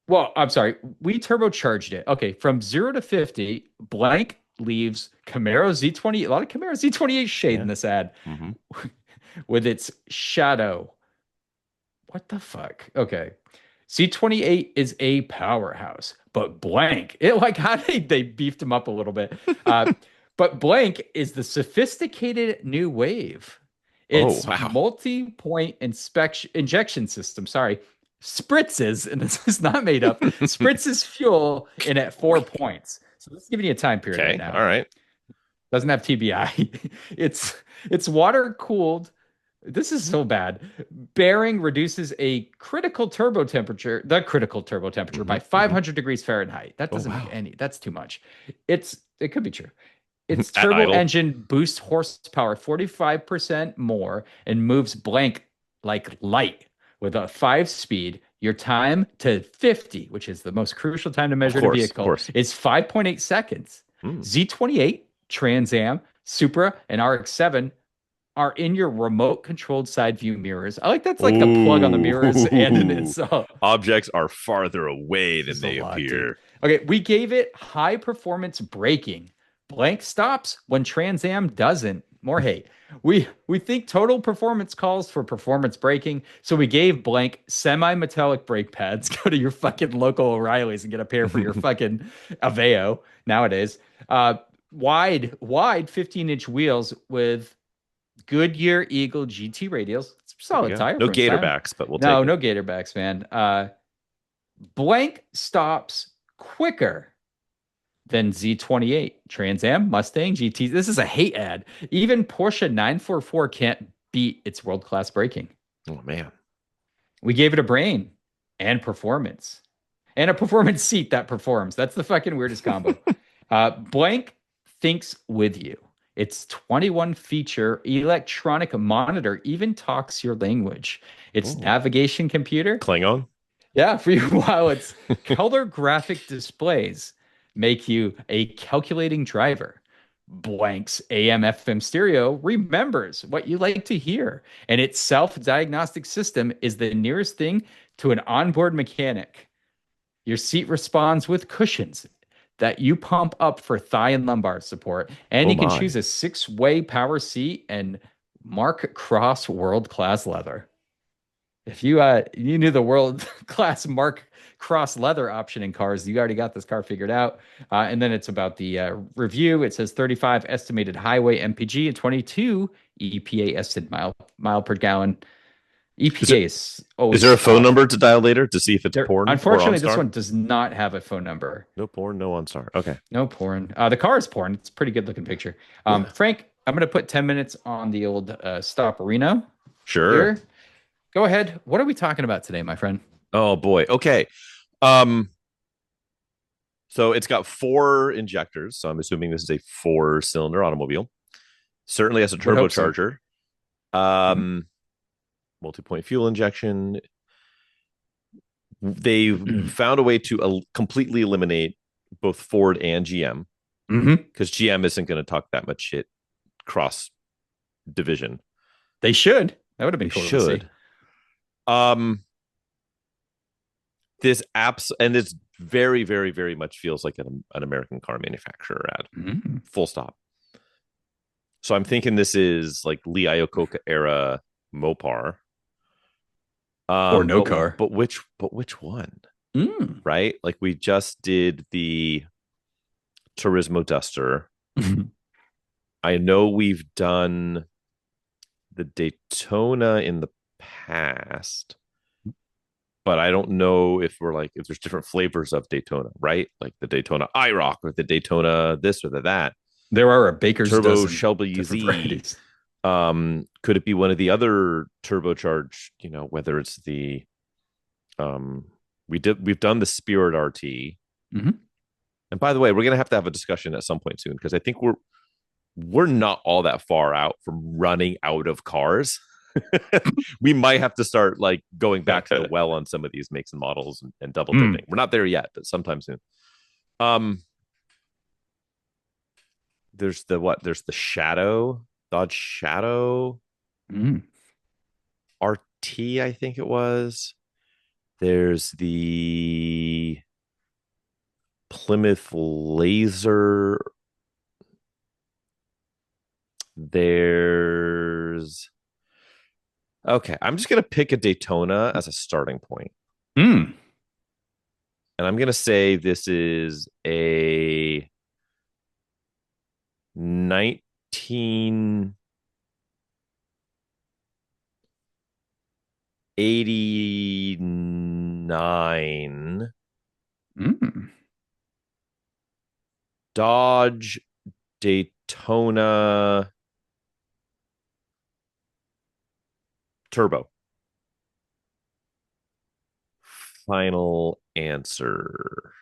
Well, I'm sorry, we turbocharged it. Okay, from 0 to 50, blank leaves Camaro Z20, a lot of Camaro Z28 shade in Yeah. this ad Mm-hmm. with its shadow. What the fuck? Okay. Z28 is a powerhouse, but blank, it like how they beefed him up a little bit. Uh, but blank is the sophisticated new wave. Oh, Its wow. multi-point inspection injection system, sorry, spritzes, and this is not made up, spritzes fuel in at 4 points. So this is giving you a time period right Okay. now. All right. Doesn't have TBI. It's water cooled. This is so bad. Bearing reduces a critical turbo temperature, the critical turbo temperature by Mm-hmm. Mm-hmm. 500 degrees Fahrenheit. That Oh, doesn't make wow. any, that's too much. It could be true. Its At turbo idle. engine boosts horsepower 45% more and moves blank like light with a 5 speed. Your time to 50, which is the most crucial time to measure in a Of vehicle, course. is 5.8 seconds. Mm. Z28, Trans Am, Supra, and RX-7 are in your remote controlled side view mirrors. I like that's like the plug on the mirrors and in Ooh. itself. Objects are farther away This than is a they lot, dude. appear. Okay, we gave it high performance braking. Blank stops when Trans Am doesn't. More hate. We think total performance calls for performance braking, so we gave blank semi-metallic brake pads. Go to your fucking local O'Reilly's and get a pair for your fucking Aveo nowadays. Wide 15-inch wheels with Goodyear Eagle GT radials. It's a There you solid go. tire No for its gator time. backs, but we'll take No, it. no Gatorbacks, man. Blank stops quicker than Z28, Trans Am, Mustang, GT. This is a hate ad. Even Porsche 944 can't beat its world-class braking. Oh, man. We gave it a brain and performance and a performance seat that performs. That's the fucking weirdest combo. Blank thinks with you. Its 21 feature electronic monitor even talks your language. Its Ooh. navigation computer, Klingon? yeah, for you, while its color graphic displays make you a calculating driver. Blank's AM FM stereo remembers what you like to hear, and its self diagnostic system is the nearest thing to an onboard mechanic. Your seat responds with cushions that you pump up for thigh and lumbar support, and Oh, you can my. choose a 6-way power seat and Mark Cross world class leather. If you knew the world class Mark Cross leather option in cars, you already got this car figured out. And then it's about the review. It says 35 estimated highway MPG and 22 EPA estimated mile per gallon. EPA is always Is there a phone off. number to dial later to see if it's porn? Unfortunately, or this OnStar? one does not have a phone number. No porn, no OnStar. Okay. No porn. The car is porn. It's a pretty good looking picture. Frank, I'm going to put 10 minutes on the old stop Reno. Sure. Here. Go ahead. What are we talking about today, my friend? Oh boy. Okay. So it's got 4 injectors. So I'm assuming this is a 4-cylinder automobile. Certainly has a Would hope so. turbocharger. Multi-point fuel injection. They found a way to completely eliminate both Ford and GM because GM isn't going to talk that much shit cross division. They should. That would have been They cool to should. see. This apps and it's very, very, very much feels like an American car manufacturer ad. Full stop. So I'm thinking this is like Lee Iacocca era Mopar. Or no car. But which one? Right? Like we just did the Turismo Duster. I know we've done the Daytona in the past, but I don't know if there's different flavors of Daytona, right? Like the Daytona IROC or the Daytona this or that. There are a baker's Turbo dozen Shelby different Z. varieties. Could it be one of the other turbocharged, whether it's the we've done the Spirit RT. Mhm. And by the way, we're gonna have to have a discussion at some point soon because I think we're not all that far out from running out of cars. We might have to start like going back to the well on some of these makes and models and double dipping. We're not there yet, but sometime soon. There's the Shadow, Dodge Shadow RT, I think it was. There's the Plymouth Laser. There's Okay, I'm just gonna pick a Daytona as a starting point. Mm. And I'm gonna say this is a 1989 Dodge Daytona Turbo. Final answer.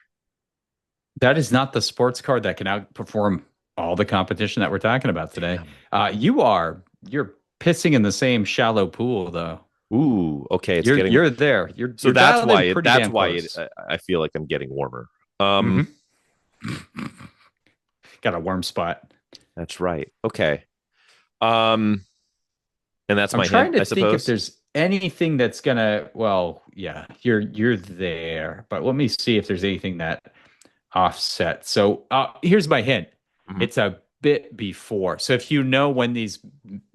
That is not the sports car that can outperform all the competition that we're talking about today. You're pissing in the same shallow pool, though. Ooh, okay. You're there. You're that's dialed why in pretty that's damn why close. I feel like I'm getting warmer. Mhm. Got a warm spot. That's right. Okay. And that's I'm my trying hint, I to think if suppose. there's anything that's gonna. Well, yeah, you're there, but let me see if there's anything that offset. So here's my hint. Mhm. It's a bit before. So if you know when these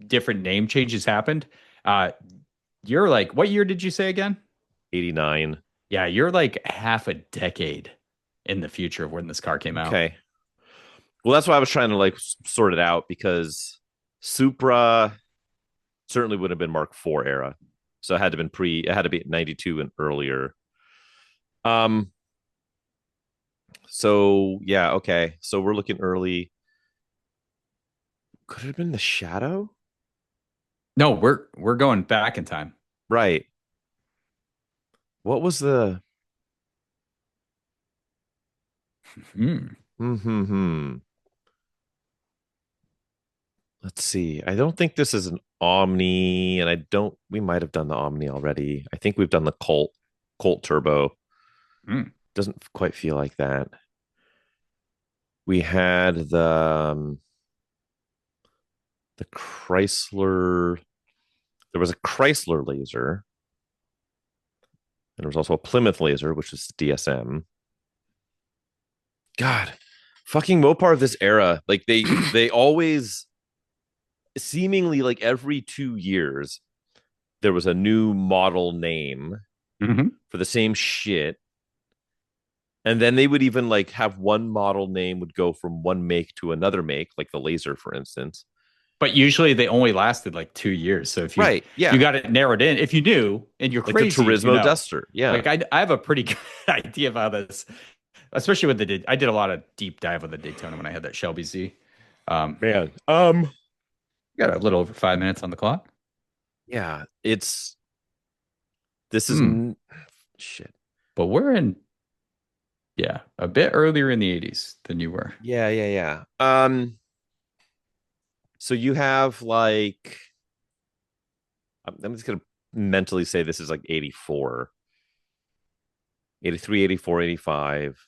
different name changes happened, uh, you're like, what year did you say again? 89. Yeah, you're like half a decade in the future of when this car came out. Okay. Well, that's why I was trying to like sort it out because Supra certainly would have been Mark IV era. So it had to be 92 and earlier. Um, so yeah, okay. So we're looking early. Could it have been the Shadow? No, we're going back in time. Right. What was the Hmm. hmm. Let's see. I don't think this is an Omni, and I don't we might have done the Omni already. I think we've done the Colt Turbo. Hmm. Doesn't quite feel like that. We had the Chrysler. There was a Chrysler Laser, and there was also a Plymouth Laser, which is DSM. God, fucking Mopar of this era, like they always seemingly like every 2 years there was a new model name Mhm. for the same shit. And then they would even like have one model name would go from one make to another make, like the Laser, for instance. But usually they only lasted like 2 years. So if Right. you Yeah. got it narrowed in, if you knew and you're Like the crazy, you Turismo know. Duster. Yeah. Like I have a pretty good idea of how this, especially with I did a lot of deep dive on the Daytona when I had that Shelby Z. Man. Got a little over 5 minutes on the clock. Yeah. This is Hmm. shit. But we're in, yeah, a bit earlier in the 80s than you were. Yeah. Yeah. Yeah. So you have like, I'm just going to mentally say this is like 84, 83, 84, 85.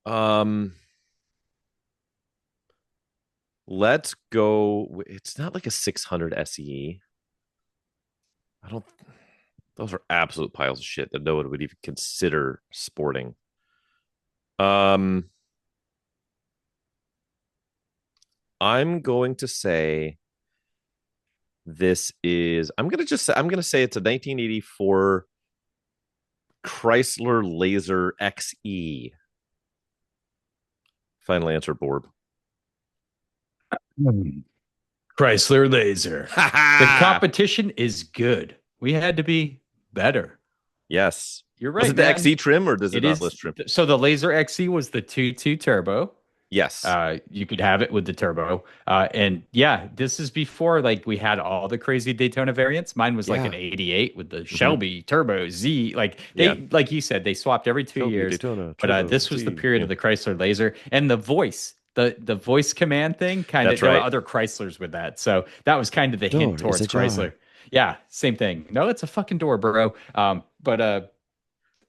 Um, let's go. It's not like a 600 SE. I don't, those are absolute piles of shit that no one would even consider sporting. Um, I'm going to say I'm going to say it's a 1984 Chrysler Laser XE. Final answer, Borb. Chrysler Laser. Ha The ha! competition is good. We had to be better. Yes. You're Was right, it the man. XE trim or does it It not is. list trim? So the Laser XC was the 2.2 turbo. Yes. You could have it with the turbo. And yeah, this is before like we had all the crazy Daytona variants. Mine was like Yeah. an 88 with the Hmm. Shelby Turbo Z. Like Yeah. like you said, they swapped every 2 years. Daytona, But Turbo, this was the Z. period Yeah. of the Chrysler Laser and the voice. The voice command thing kind of That's there were right. other Chryslers with that. So that was kind of the hint Door is towards Chrysler. ajar. Yeah, same thing. No, it's a fucking door, bro. But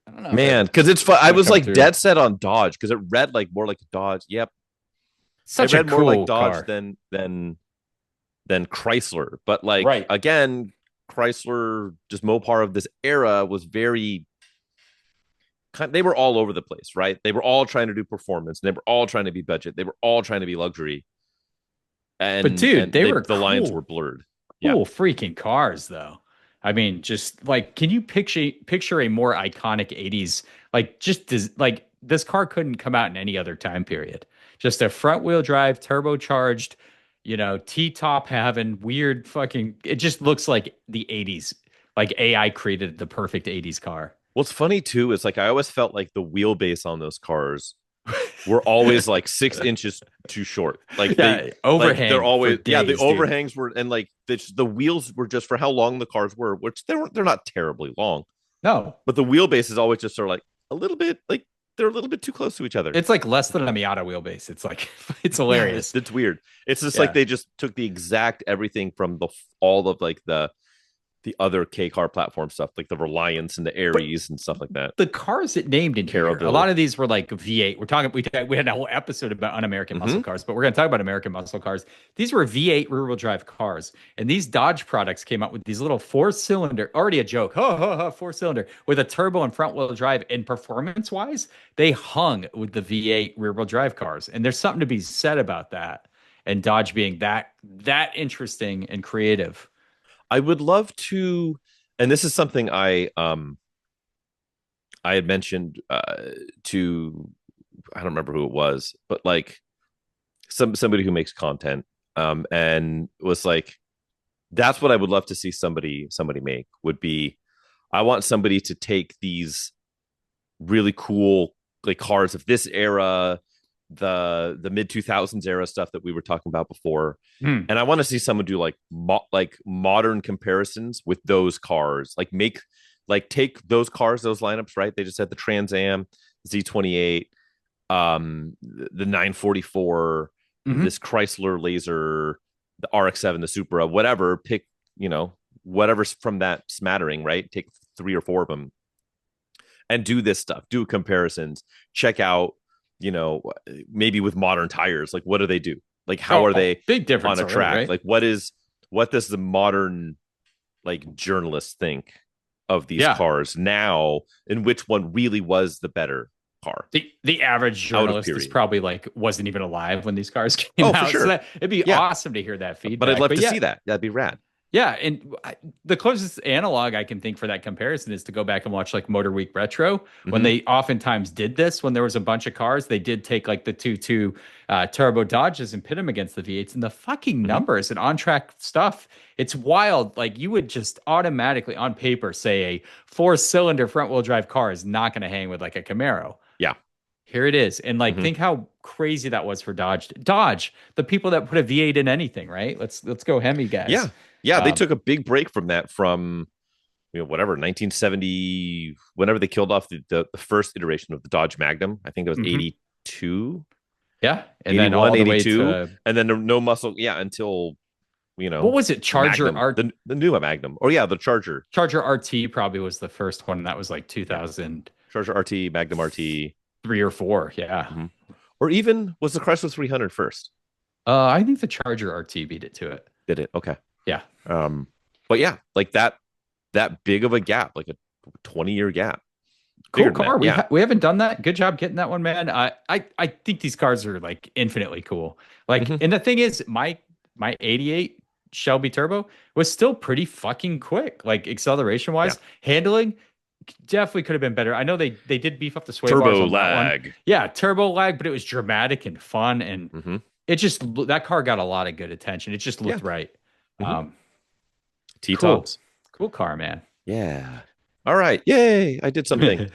I don't know if Man, because it's fun. it's I gonna was come like through. dead set on Dodge because it read like more like a Dodge. Yep. It Such a read more like cool Dodge car. than Chrysler. But like Right. again, Chrysler, just Mopar of this era was very they were all over the place, right? They were all trying to do performance. They were all trying to be budget. They were all trying to be luxury. But And dude, they were the lines were cool, blurred. Yeah. cool freaking cars though. I mean, just like, can you picture a more iconic 80s like like this car couldn't come out in any other time period. Just a front wheel drive, turbocharged, T-top having weird fucking it just looks like the 80s. Like AI created the perfect 80s car. What's funny too is like I always felt like the wheelbase on those cars were always like 6 inches too short. Like Yeah, they're overhang for always the days, dude. overhangs were and like the wheels were just for how long the cars were, which they're not terribly long, No, but the wheelbase is always just sort of like a little bit like they're a little bit too close to each other. it's like less than a Miata wheelbase. It's like it's Yeah, hilarious. it's weird. It's just like Yeah. they just took the exact everything from all of like the other K car platform stuff, like the Reliance and the But Aries and stuff like that. the cars it named in here, a Caravelle. lot of these were like V8. We had a whole episode about un-American muscle Hmm. cars, but we're going to talk about American muscle cars. These were V8 rear-wheel drive cars, and these Dodge products came out with these little four-cylinder, already a joke, four-cylinder with a turbo and front-wheel drive. And performance-wise, they hung with the V8 rear-wheel drive cars, and there's something to be said about that. And Dodge being that interesting and creative. I would love to, and this is something I had mentioned to I don't remember who it was, but like somebody who makes content, and was like, that's what I would love to see somebody make would be, I want somebody to take these really cool like cars of this era, the mid 2000s era stuff that we were talking about before, Hmm. and I want to see someone do like like modern comparisons with those cars, like take those cars, those lineups, right? They just had the Trans Am, Z28, the 944, Mhm. this Chrysler Laser, the RX-7, the Supra, whatever. Pick whatever's from that smattering, right? Take 3 or 4 of them and do this stuff. Do comparisons. Check out, maybe with modern tires, like what do they do? Like how are they big difference on a already, track? right? Like what does the modern like journalist think of these Yeah. cars now, and which one really was the better car? The average Out of journalist is period. probably like wasn't even alive when these cars came Oh, for out. sure. So it'd be Yeah. awesome to hear that feedback. But I'd love to yeah, see that. That'd be rad. yeah, and the closest analog I can think for that comparison is to go back and watch like Motor Week Retro when Mhm. they oftentimes did this. When there was a bunch of cars, they did take like the two turbo Dodges and pit them against the V8s, and the fucking Mhm. numbers and on track stuff. It's wild. Like you would just automatically on paper say a four-cylinder front wheel drive car is not going to hang with like a Camaro. Yeah. Here it is. And like Mhm. think how crazy that was for Dodge. Dodge, the people that put a V8 in anything, right? Let's go Hemi guys. Yeah. Yeah. They Um, took a big break from that from, whatever, 1970, whenever they killed off the first iteration of the Dodge Magnum. I think it was Mhm. 82, Yeah. And then 81, all the way 82. to And then no muscle. Yeah. Until, what was it? Charger Magnum, the new Magnum. Oh, yeah. The Charger RT probably was the first one. And that was like 2003 Charger RT, Magnum RT. or four. Yeah. Mhm. Or even was the Chrysler 300 first? I think the Charger RT beat it to it. Did it? Okay. Yeah. But yeah, like that big of a gap, like a 20-year gap. Cool Bigger than car. that, yeah. We haven't done that. Good job getting that one, man. I think these cars are like infinitely cool. Like, Mhm. and the thing is, my 88 Shelby Turbo was still pretty fucking quick. Like acceleration wise, handling definitely could have been better. I know they did beef up the sway bars Turbo on that one. lag. Yeah, turbo lag, but it was dramatic and fun, and Mhm. it just that car got a lot of good attention. It just looked Yeah. right. Mhm. Cool, T-tops. cool car, man. Yeah. All right. Yay. I did something.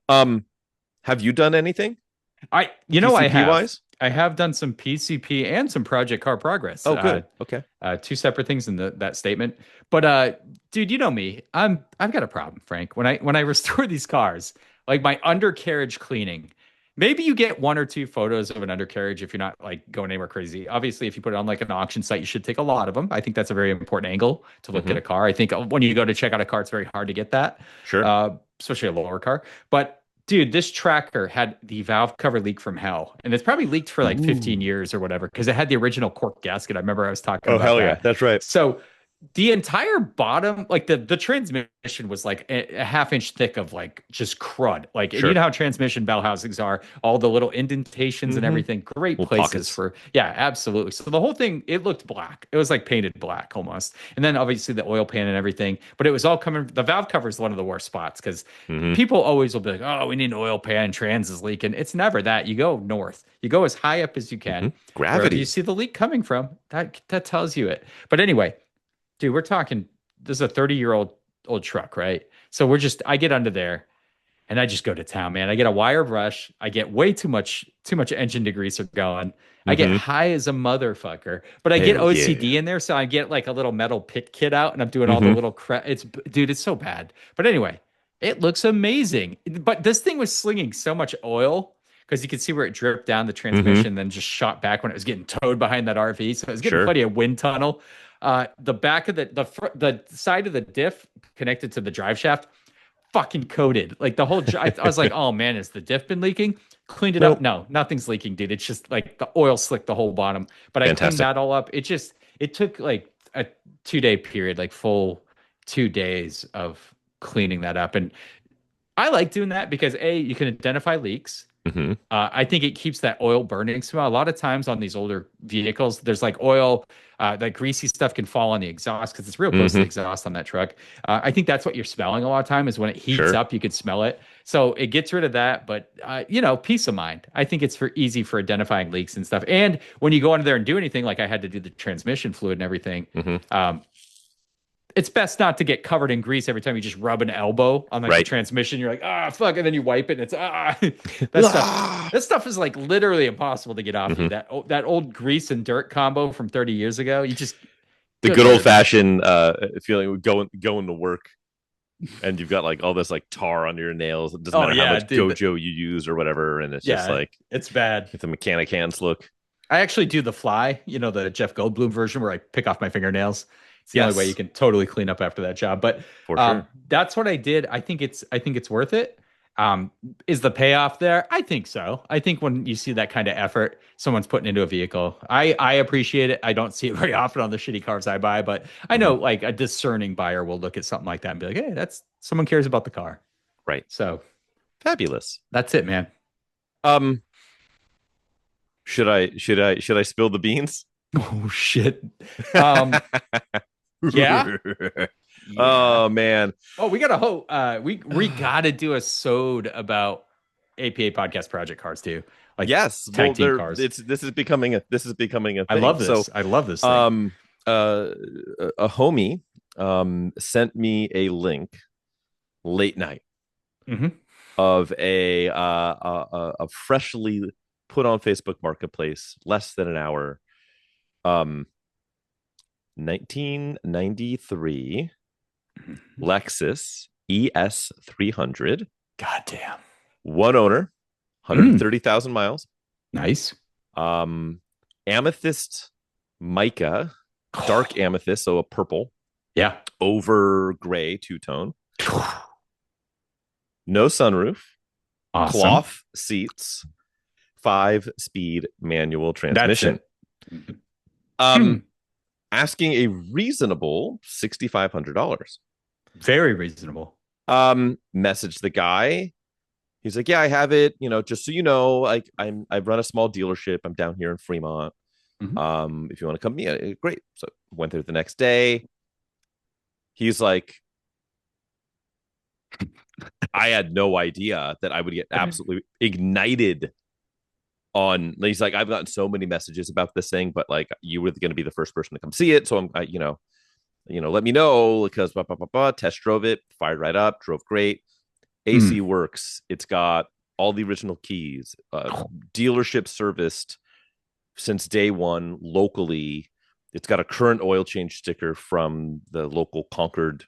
Have you done anything? I PCP have wise? I have done some PCP and some Project Car Progress. Oh, good. Okay. Two separate things in that statement. But dude, you know me. I've got a problem, Frank. When I restore these cars, like my undercarriage cleaning, maybe you get one or two photos of an undercarriage if you're not like going anywhere crazy. Obviously, if you put it on like an auction site, you should take a lot of them. I think that's a very important angle to look at a car. I think when you go to check out a car, it's very hard to get that, Sure. especially a lower car. But dude, this tracker had the valve cover leak from hell, and it's probably leaked for like 15 years or whatever because it had the original cork gasket. I remember I was talking Oh, about hell that. yeah. That's right. So the entire bottom, like the transmission was like a half-inch thick of like just crud. Like, and Sure. you know how transmission bell housings are, all the little indentations and everything. Great Little places pockets. for, yeah, absolutely. So the whole thing, it looked black. It was like painted black almost. And then obviously the oil pan and everything, but it was all coming. The valve cover is one of the worst spots because people always will be like, oh, we need an oil pan, trans is leaking. It's never that. You go north, you go as high up as you can. Wherever Gravity. you see the leak coming from, that tells you it. But anyway, dude, we're talking, this is a 30-year-old truck, right? So I get under there and I just go to town, man. I get a wire brush. I get way too much engine degreaser going. I get high as a motherfucker, but I get Hell OCD yeah. in there. So I get like a little metal pit kit out and I'm doing all the little crap. Dude, it's so bad. But anyway, it looks amazing. But this thing was slinging so much oil because you could see where it dripped down the transmission, then just shot back when it was getting towed behind that RV. So it was getting Sure. plenty of wind tunnel. The back of the side of the diff connected to the drive shaft, fucking coated. Like the whole, I was like, oh man, has the diff been leaking? Cleaned it up. No, nothing's leaking, dude. It's just like the oil slicked the whole bottom. But I Fantastic. cleaned that all up. It took like a 2-day period, like full 2 days of cleaning that up. And I like doing that because you can identify leaks. I think it keeps that oil burning smell. A lot of times on these older vehicles, there's like oil, that greasy stuff can fall on the exhaust because it's real close to the exhaust on that truck. I think that's what you're smelling a lot of time is when it heats up, you can smell it. So it gets rid of that. But, peace of mind. I think it's easy for identifying leaks and stuff. And when you go under there and do anything, like I had to do the transmission fluid and everything, it's best not to get covered in grease every time you just rub an elbow on like the transmission. You're like, fuck, and then you wipe it, and it's that stuff is like literally impossible to get off you. That old grease and dirt combo from 30 years ago. You just The good old fashioned feeling of going to work and you've got like all this like tar under your nails. It doesn't matter how much Gojo you use or whatever, and it's just like it's bad. It's a mechanic hands look. I actually do the fly, the Jeff Goldblum version where I pick off my fingernails. It's the only way you can totally clean up after that job. But for sure, that's what I did. I think it's worth it. Is the payoff there? I think so. I think when you see that kind of effort someone's putting into a vehicle, I appreciate it. I don't see it very often on the shitty cars I buy, but I know like a discerning buyer will look at something like that and be like, hey, that's someone cares about the car. Right. So fabulous. That's it, man. Should I spill the beans? Oh shit. Yeah. Oh man. Oh, we gotta we gotta do a sode about APA podcast project cars too. Like tag team cars. This is becoming a thing. I love this. I love this thing. A homie sent me a link late night of a freshly put on Facebook Marketplace, less than an hour. 1993 Lexus ES 300. Goddamn. One owner, 130,000 miles. Nice. Amethyst mica, dark amethyst, so a purple. Yeah. Over gray two-tone. No sunroof. Awesome. Cloth seats. 5-speed manual transmission. Asking a reasonable $6,500. Very reasonable. Message the guy. He's like, yeah, I have it. Just so you know, like I run a small dealership. I'm down here in Fremont. If you want to come, yeah, great. So went there the next day. He's like, I had no idea that I would get absolutely ignited on. He's like, I've gotten so many messages about this thing, but like you were going to be the first person to come see it. So I'm, let me know because test drove it, fired right up, drove great. AC works. It's got all the original keys, dealership serviced, since day one locally. It's got a current oil change sticker from the local Concord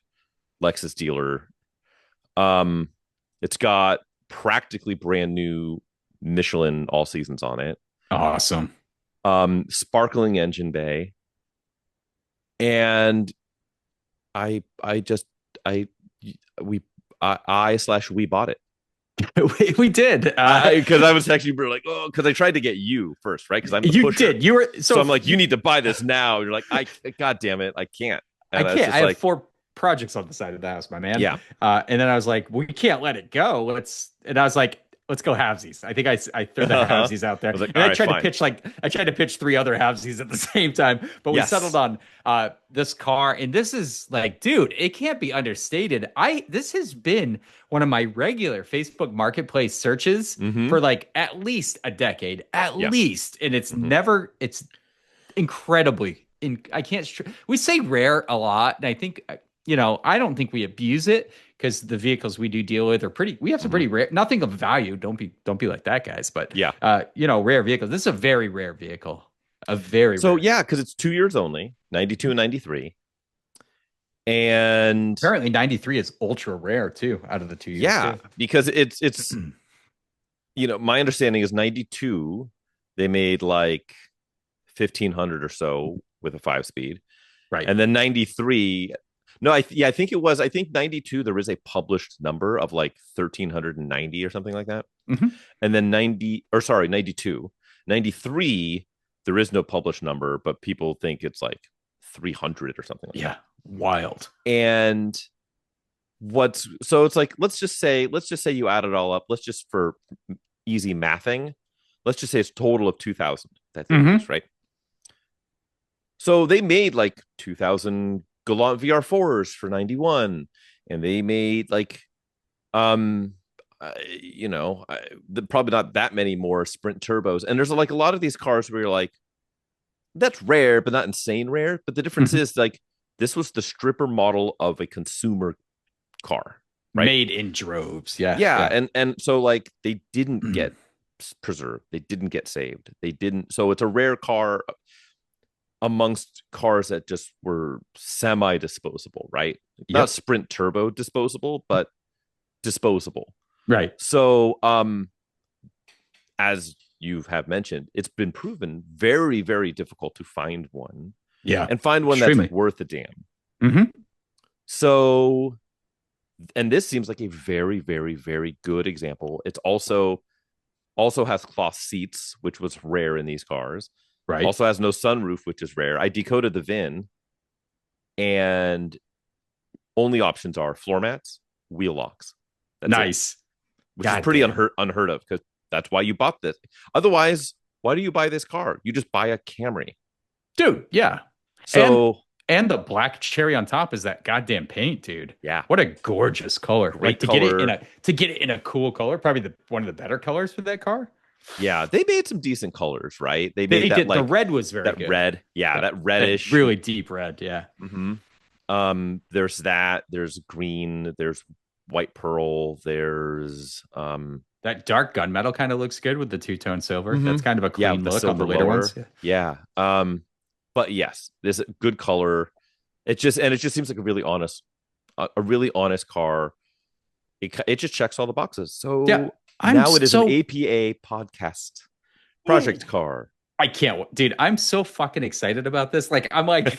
Lexus dealer. It's got practically brand new Michelin all seasons on it. Awesome. Sparkling engine bay. And I just I we I slash we bought it. We did Because I was actually like, oh, because I tried to get you first, right? Because I'm the you pusher. did. You were So I'm like, you need to buy this now. You're like, God damn it, I can't. And I was can't. just I have like, 4 projects on the side of the house, my man. yeah, And then I was like, we can't let it go. And I was like, let's go halvesies. I think I threw the halvesies out there. I was like, and all I right, tried fine. I tried to pitch 3 other halvesies at the same time, but we Yes. settled on this car. And this is like, dude, it can't be understated. This has been one of my regular Facebook Marketplace searches Mhm. for like at least a decade, at Yeah. least. And it's Mhm. it's incredibly I can't we say rare a lot, and I think I don't think we abuse it because the vehicles we do deal with are pretty. We have some pretty rare, nothing of value. Don't be like that, guys. But Yeah. rare vehicles. This is a very rare vehicle. A very So rare. yeah, because it's 2 years only, 92 and 93. And Apparently 93 is ultra rare too, out of the 2 years. yeah, Too. because it's my understanding is 92, they made like 1,500 or so with a 5-speed. Right. And then 93, no, I think it was, I think 92, there is a published number of like 1,390 or something like that. Mhm. And then 92, 93, there is no published number, but people think it's like 300 or something like that. Wild. And so it's like, let's just say you add it all up. Let's just, for easy mathing, let's just say it's a total of 2,000 that they use, right? So they made like 2,000 Galant VR4s for 91, and they made like probably not that many more Sprint turbos. And there's like a lot of these cars where you're like, that's rare, but not insane rare. But the difference is like, this was the stripper model of a consumer car, right? Made in droves. Yeah. Yeah. And so like they didn't get preserved. They didn't get saved. They didn't. So it's a rare car amongst cars that just were semi-disposable, right? Not Sprint turbo disposable, but disposable. Right. So as you have mentioned, it's been proven very, very difficult to find one. Yeah. And find one that's worth a damn. So, and this seems like a very, very, very good example. It's also has cloth seats, which was rare in these cars. Right. Also has no sunroof, which is rare. I decoded the VIN, and only options are floor mats, wheel locks. That's nice. Which is pretty unheard of, because that's why you bought this. Otherwise, why do you buy this car? You just buy a Camry. Dude, yeah. So and the black cherry on top is that goddamn paint, dude. Yeah. What a gorgeous color. Great to color. get it in a cool color, probably one of the better colors for that car. Yeah, they made some decent colors, right? They did. Like, the red was very that good. Red, yeah, that reddish, really deep red, yeah. There's that. There's green. There's white pearl. There's that dark gunmetal kind of looks good with the two-tone silver. That's kind of a clean look on the later ones. Yeah. But yes, there's a good color. It just seems like a really honest car. It just checks all the boxes. So yeah. Now it is an APA podcast project car. I can't, dude. I'm so fucking excited about this. Like, I'm like,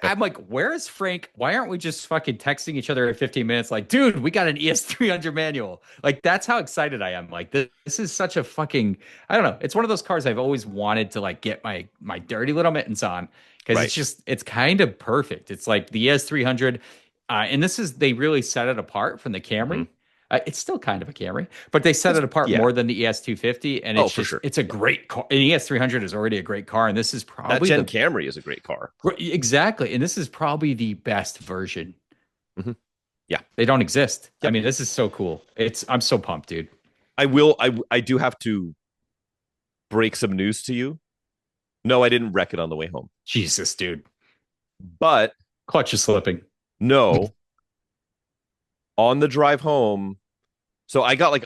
I'm like, where is Frank? Why aren't we just fucking texting each other in 15 minutes? Like, dude, we got an ES300 manual. Like, that's how excited I am. Like, this is such a fucking, I don't know. It's one of those cars I've always wanted to like get my dirty little mittens on, because it's kind of perfect. It's like the ES300, and they really set it apart from the Camry. It's still kind of a Camry, but they set it apart more than the ES250, and it's a great car. An ES300 is already a great car, and this is probably that Camry is a great car. Exactly, and this is probably the best version. Yeah, they don't exist. Yep. I mean, this is so cool. I'm so pumped, dude. I do have to break some news to you. No, I didn't wreck it on the way home. Jesus, dude. But clutch is slipping. No. On the drive home, so I got like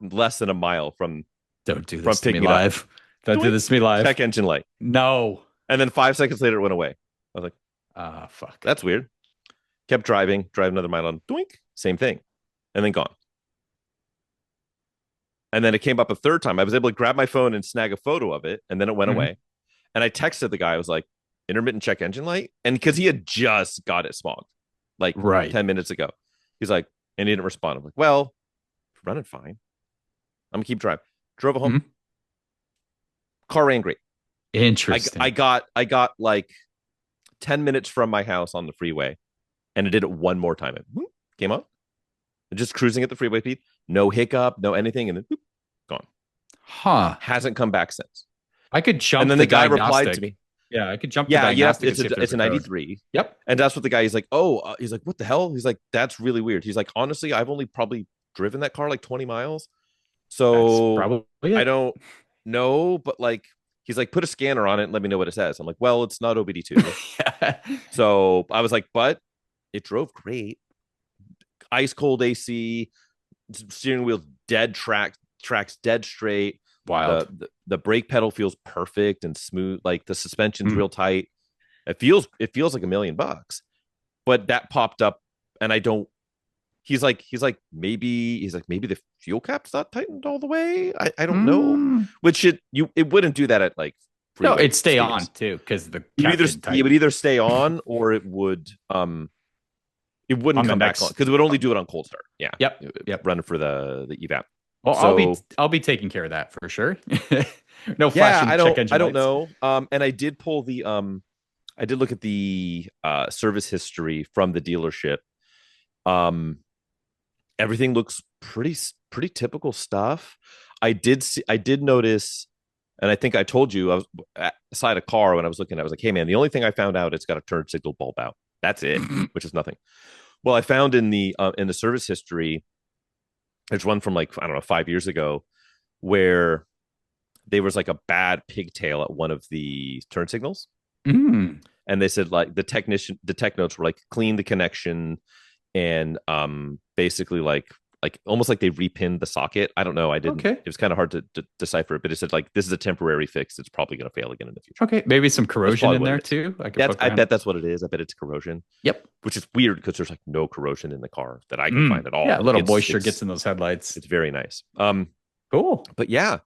less than a mile from. Don't do this to me live. Don't do this to me live. Check engine light. No. And then 5 seconds later, it went away. I was like, fuck. that's weird. Kept driving, drive another mile on, doink, same thing, and then gone. And then it came up a third time. I was able to grab my phone and snag a photo of it, and then it went away. And I texted the guy. I was like, intermittent check engine light. And because he had just got it smogged like 10 minutes ago. He's like, and he didn't respond. I'm like, well, running fine. I'm gonna keep driving. Drove it home. Car ran great. Interesting. I got like 10 minutes from my house on the freeway, and it did it one more time. It came up. Just cruising at the freeway speed. No hiccup, no anything, and then gone. Huh. Hasn't come back since. I could jump. And then the guy replied to me. Yeah, I could jump. Yeah, it's a 93. Yep. And that's what the guy. He's like, he's like, what the hell? He's like, that's really weird. He's like, honestly, I've only probably driven that car like 20 miles, so I don't know. But like, he's like, put a scanner on it and let me know what it says. I'm like, well, it's not OBD2. So I was like, but it drove great. Ice cold AC, steering wheel dead tracks dead straight. Wild. The brake pedal feels perfect and smooth. Like the suspension's real tight. It feels like $1 million. But that popped up, and I don't. He's like maybe the fuel cap's not tightened all the way. I don't know. Which it wouldn't do that at like. No, it'd stay on too because the it would either stay on or it would it wouldn't come back on because it would only do it on cold start. Yeah. Yep. Running for the evap. Well, so, I'll be taking care of that for sure. No flashing check engine I don't lights. know. And I did pull the I did look at the service history from the dealership. Everything looks pretty typical stuff. I did notice, and I think I told you, I was beside a car when I was looking. I was like, hey man, the only thing I found out, it's got a turn signal bulb out. That's it, which is nothing. Well, I found in the service history, there's one from like, I don't know, 5 years ago where there was like a bad pigtail at one of the turn signals. And they said like the tech notes were like clean the connection and basically like almost like they repinned the socket. I don't know. I didn't. Okay. It was kind of hard to decipher it, but it said like this is a temporary fix. It's probably going to fail again in the future. Okay, maybe some corrosion in there too. I bet that's what it is. I bet it's corrosion. Yep. Which is weird because there's like no corrosion in the car that I can find at all. Yeah, a little moisture gets in those headlights. It's very nice. Cool. But yeah,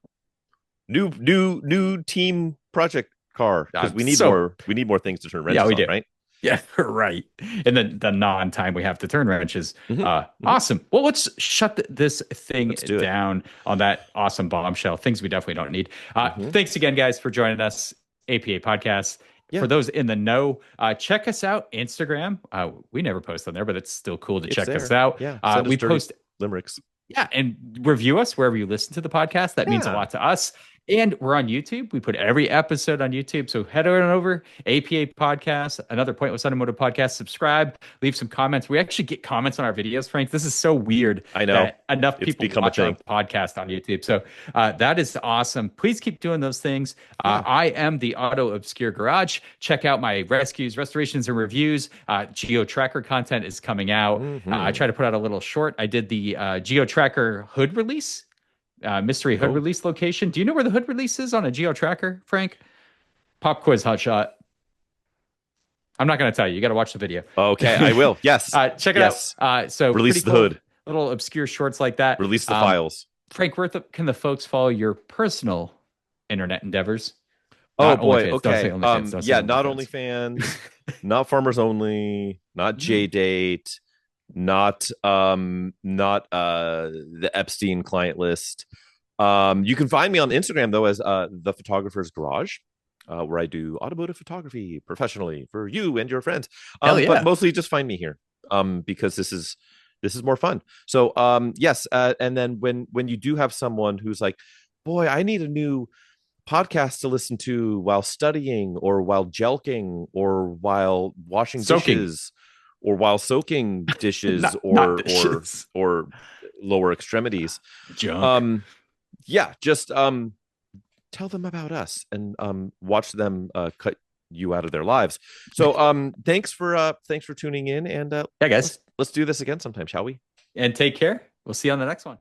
new team project car because we need more things to turn wrenches on, right? Yeah, right. And then the non-time we have to turn wrenches. Awesome. Well, let's shut this thing down on that awesome bombshell. Things we definitely don't need. Thanks again, guys, for joining us. APA Podcast. Yeah. For those in the know, check us out. Instagram. We never post on there, but it's still cool to check us out. Yeah. We post limericks. Yeah, and review us wherever you listen to the podcast. That means a lot to us. And we're on YouTube. We put every episode on YouTube. So head on over, APA Podcast, another Pointless Automotive Podcast. Subscribe, leave some comments. We actually get comments on our videos, Frank. This is so weird. I know. Enough people watch our podcast on YouTube. So that is awesome. Please keep doing those things. I am the Auto Obscure Garage. Check out my rescues, restorations, and reviews. Geo Tracker content is coming out. I try to put out a little short. I did the Geo Tracker hood release. Mystery hood release location. Do you know where the hood release is on a Geo Tracker, Frank? Pop quiz, hotshot. I'm not going to tell you. You got to watch the video. Okay, I will. Yes. Check it out. So release the hood. Little obscure shorts like that. Release the files. Frank, where can the folks follow your personal internet endeavors? Oh boy. Okay. Not OnlyFans, not Farmers Only, not JDate. Not the Epstein client list. You can find me on Instagram though as the Photographer's Garage, where I do automotive photography professionally for you and your friends. But mostly just find me here because this is more fun. So yes, and then when you do have someone who's like, boy, I need a new podcast to listen to while studying or while jelking or while washing dishes. Or while soaking dishes or lower extremities. Junk. Just tell them about us and watch them cut you out of their lives. So thanks for tuning in and guys, let's do this again sometime, shall we? And take care. We'll see you on the next one.